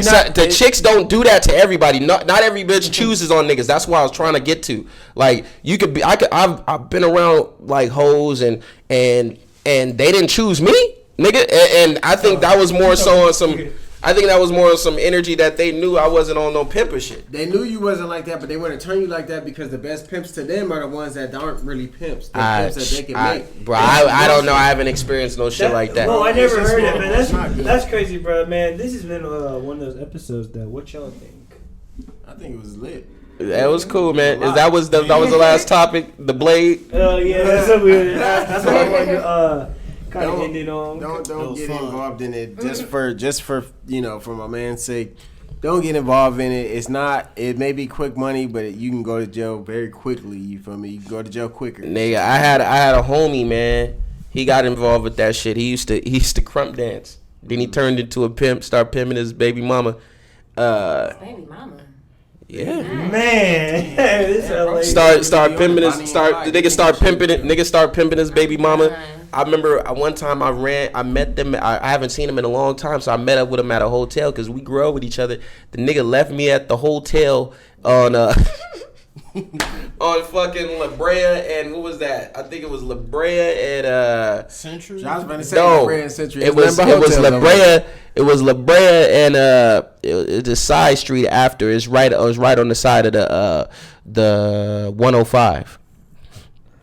chicks don't do that to everybody. Not every bitch chooses on niggas. That's what I was trying to get to. Like you could be. I've been around like hoes and they didn't choose me, nigga. And I think that was more so on some. I think that was more of some energy that they knew I wasn't on no pimper shit. They knew you wasn't like that, but they want to turn you like that because the best pimps to them are the ones that aren't really pimps. The pimps that they can make. Bro, I don't know. I haven't experienced no shit like that. No, I never heard it, man. That's crazy, bro, man. This has been one of those episodes that what y'all think? I think it was lit. That was cool, man. That was the last topic? The blade? Oh, yeah. That's what I wanted to kind of end it on. Don't get involved in it just for for my man's sake. Don't get involved in it. It may be quick money, but you can go to jail very quickly. You feel me? You can go to jail quicker. Nigga, I had a homie, man. He got involved with that shit. He used to crump dance. Then he turned into a pimp, start pimping his baby mama. Baby mama. Yeah. Man. Start pimping his start pimping his baby mama. I remember one time I met them. I haven't seen him in a long time, so I met up with him at a hotel because we grew up with each other. The nigga left me at the hotel on on fucking La Brea and what was that? I think it was La Brea and Century. I was about to say no, La Brea and Century. It was La Brea. It was La Brea and it's a side street after. It was right on the side of the 105.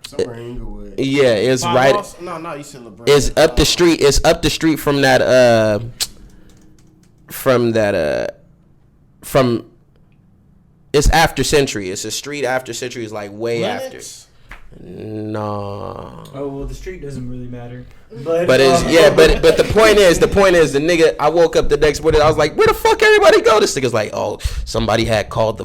Somewhere in Inglewood. Yeah, it's right. No, you said La Brea. It's up the street. It's up the street from that. It's after Century. It's a street after Century. It's like way after. No. Oh well, the street doesn't really matter. But but the point is the nigga. I woke up the next morning. I was like, where the fuck everybody go? This nigga's like, oh, somebody had called the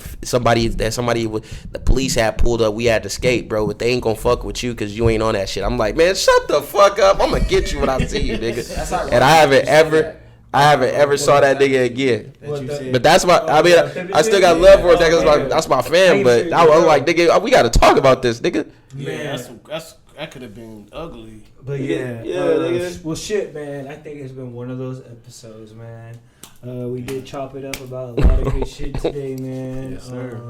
police had pulled up. We had to skate, bro. But they ain't gonna fuck with you because you ain't on that shit. I'm like, man, shut the fuck up. I'm gonna get you when I see you, nigga. And I haven't ever saw that nigga again. But that's my. I mean, I still got love for him. That's my fan. But I was like, nigga, we got to talk about this, nigga. Man, that could have been ugly. But nigga. Well, shit, man. I think it's been one of those episodes, man. We did chop it up about a lot of good shit today, man. Yes, sir.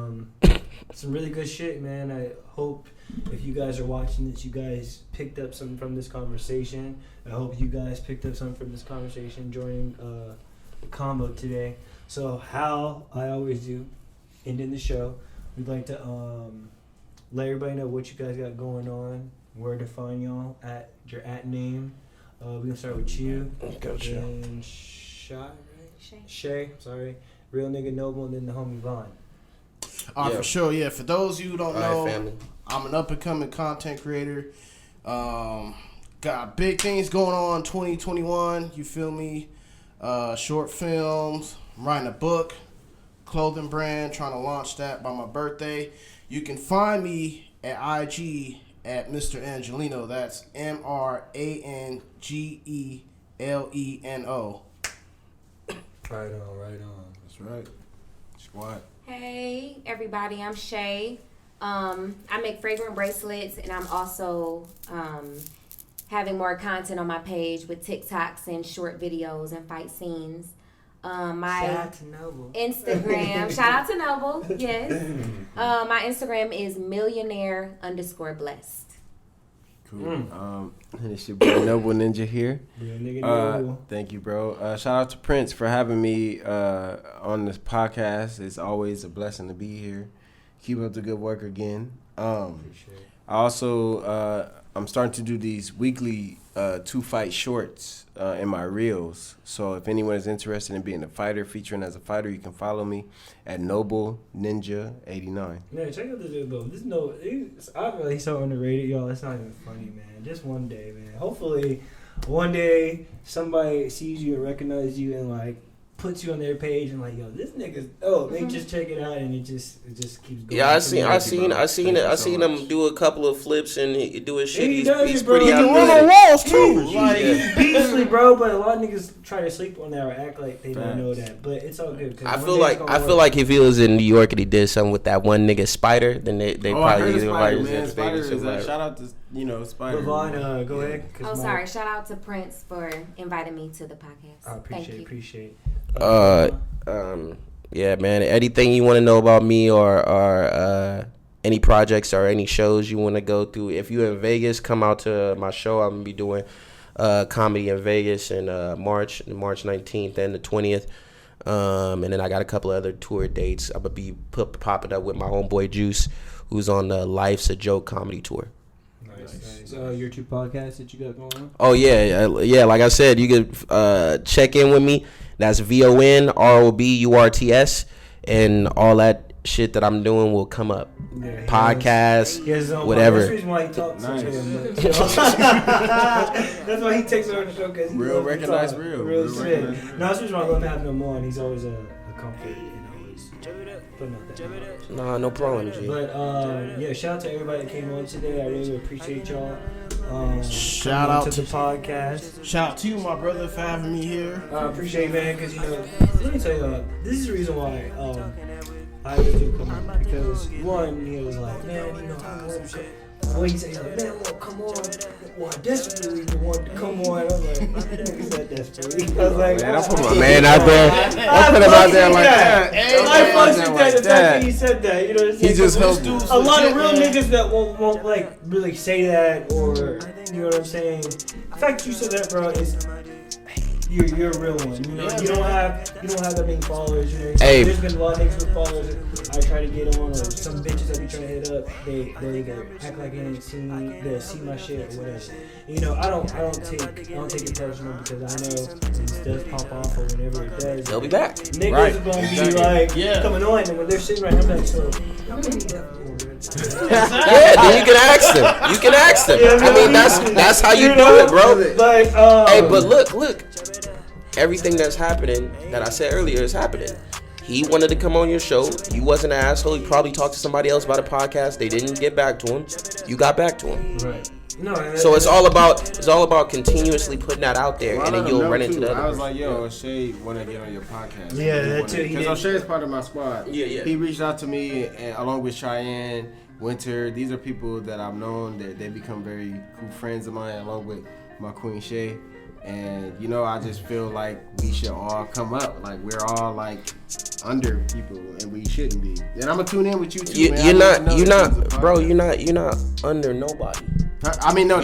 Some really good shit, man. I hope if you guys are watching this, you guys picked up something from this conversation. I hope you guys picked up something from this conversation during the combo today. So how I always do, ending the show, we'd like to let everybody know what you guys got going on, where to find y'all at your name. We're gonna start with you. Gotcha. And Shea, sorry. Real Nigga Noble, and then the homie Vaughn. For sure, yeah. For those of you who don't know, family. I'm an up-and-coming content creator. Got big things going on 2021, you feel me? Short films, I'm writing a book, clothing brand, trying to launch that by my birthday. You can find me at IG at Mr. Angelino. That's MrAngeleno. Right on. That's right. Squad. Hey, everybody, I'm Shea. I make fragrant bracelets, and I'm also having more content on my page with TikToks and short videos and fight scenes. My Shout out to Noble. Instagram, shout out to Noble, yes. My Instagram is millionaire_blessed. Cool. It's your boy Noble Ninja here. Real Nigga Noble. Thank you, bro. Shout out to Prince for having me on this podcast. It's always a blessing to be here. Keep up the good work again. I also I'm starting to do these weekly 2-fight shorts in my reels. So if anyone is interested in being a fighter, featuring as a fighter, you can follow me at Noble Ninja 89. Man, check out this video. I feel like he's so underrated, y'all. It's not even funny, man. Just one day, man. Hopefully, one day somebody sees you and recognizes you and like puts you on their page and like, yo, this nigga's they just check it out and it just keeps going. Yeah, I seen him do a couple of flips and he do his shit. He's bro. pretty He can run on walls too. He's beastly, bro. But a lot of niggas try to sleep on that or act like they don't know that. But it's all good. I feel like if he was in New York and he did something with that one nigga Spider, then they probably shout out to Spider. Levon, go ahead. Sorry. Shout out to Prince for inviting me to the podcast. I appreciate. Yeah, man. Anything you want to know about me or any projects or any shows you want to go through? If you're in Vegas, come out to my show. I'm gonna be doing comedy in Vegas in March 19th and the 20th. And then I got a couple of other tour dates. I'm gonna be popping up with my homeboy Juice, who's on the Life's a Joke comedy tour. Nice. Your 2 podcasts that you got going on? Oh yeah. Like I said, you could check in with me. That's VONROBURTS, and all that shit that I'm doing will come up. Yeah, podcast, whatever. That's the reason why he talks so much. That's why he takes it on the show, because real recognized real shit. No, that's the reason why I love having him on. He's always a comfort. No problem, G. But shout out to everybody that came on today. I really appreciate y'all. Shout out to the podcast. Shout out to you, my brother, for having me here. I appreciate it, man, because let me tell you, this is the reason why I do come on, because one, he was like, man, I love shit. When he said, like, man, well, come on. Well, I desperately want to come on. I was like, nigga's not desperately. I was like, man, I put my man out there. I put him out there like that. I fucking that the fact that he said that. You know what I'm saying? He just helped a lot of real niggas that won't like really say that, or you know what I'm saying. The fact that you said that, bro, is you're a real one. You know, you don't have that many followers. You know, there's been a lot of niggas with followers that I try to get on, or some bitches that be trying to hit up. They act like they ain't seen me. They see my shit or whatever. You know, I don't take it personal, because I know when this does pop off or whenever it does, they'll be back. Niggas are gonna be like coming on, and when they're sitting right, I'm like, so. Yeah, then you can ask them. I mean, that's how you do it, bro. But look. Everything that's happening that I said earlier is happening. He wanted to come on your show. You wasn't an asshole. You probably talked to somebody else about a podcast. They didn't get back to him. You got back to him. Right. No. So it's all about continuously putting that out there, and then you'll run into the other. I was like, yo, Shea want to get on your podcast. Yeah, that too. Because Shea is part of my squad. Yeah. He reached out to me, and along with Cheyenne, Winter. These are people that I've known. They become very cool friends of mine, along with my queen Shea. And I just feel like we should all come up. Like, we're all like under people, and we shouldn't be. And I'm gonna tune in with you too. You're not under nobody. I mean, no.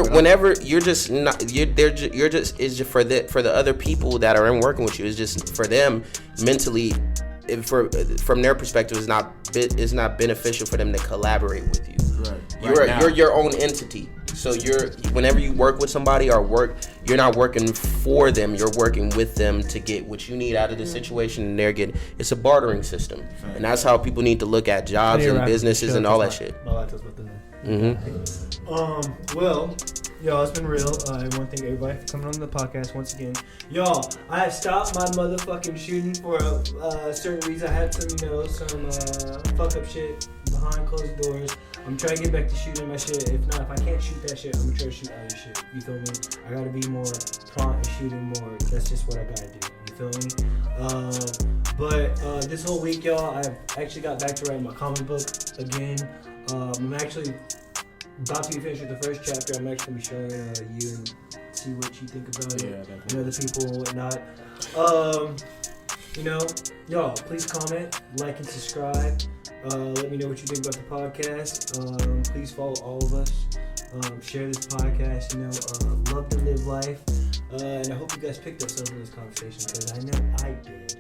Whenever you're just not. You're just it's just for the other people that are working with you. It's just for them mentally. From their perspective, it's not beneficial for them to collaborate with you. Right. You're your own entity. So whenever you work with somebody or you're not working for them. You're working with them to get what you need out of the situation, and they're getting. It's a bartering system, and that's how people need to look at jobs and businesses and all that shit. Well, y'all, it's been real. I want to thank everybody for coming on the podcast once again. Y'all, I have stopped my motherfucking shooting for a certain reason. I had some fuck up shit behind closed doors. I'm trying to get back to shooting my shit. If not, if I can't shoot that shit, I'm gonna try to shoot other shit. You feel me? I gotta be more prompt and shooting more. That's just what I gotta do. You feel me? But this whole week, y'all, I've actually got back to writing my comic book again. I'm actually about to be finished with the first chapter. I'm actually gonna be showing you and see what you think about it. And other people and whatnot. Y'all, please comment, like, and subscribe. Let me know what you think about the podcast. Please follow all of us. Share this podcast. Love to live life. And I hope you guys picked up something from this conversation, because I know I did.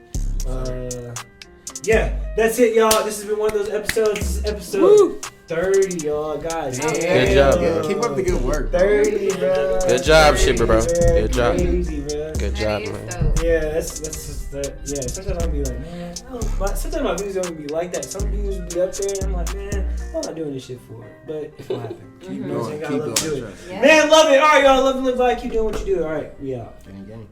That's it, y'all. This has been one of those episodes. This is episode 30, y'all. Guys, good job, bro. Keep up the good work. 30, bro. Good job, Shipper, bro. Good job. Crazy, bro. Good job, man. Yeah, that's just that. Yeah, sometimes I'll be like, man. Sometimes my videos don't be like that. Some videos will be up there, and I'm like, man, what am I doing this shit for? But it's what happened. You know what I'm saying? I love to do it. Yeah. Man, love it. All right, y'all. Love and live life. Keep doing what you do. All right, we out. Gang.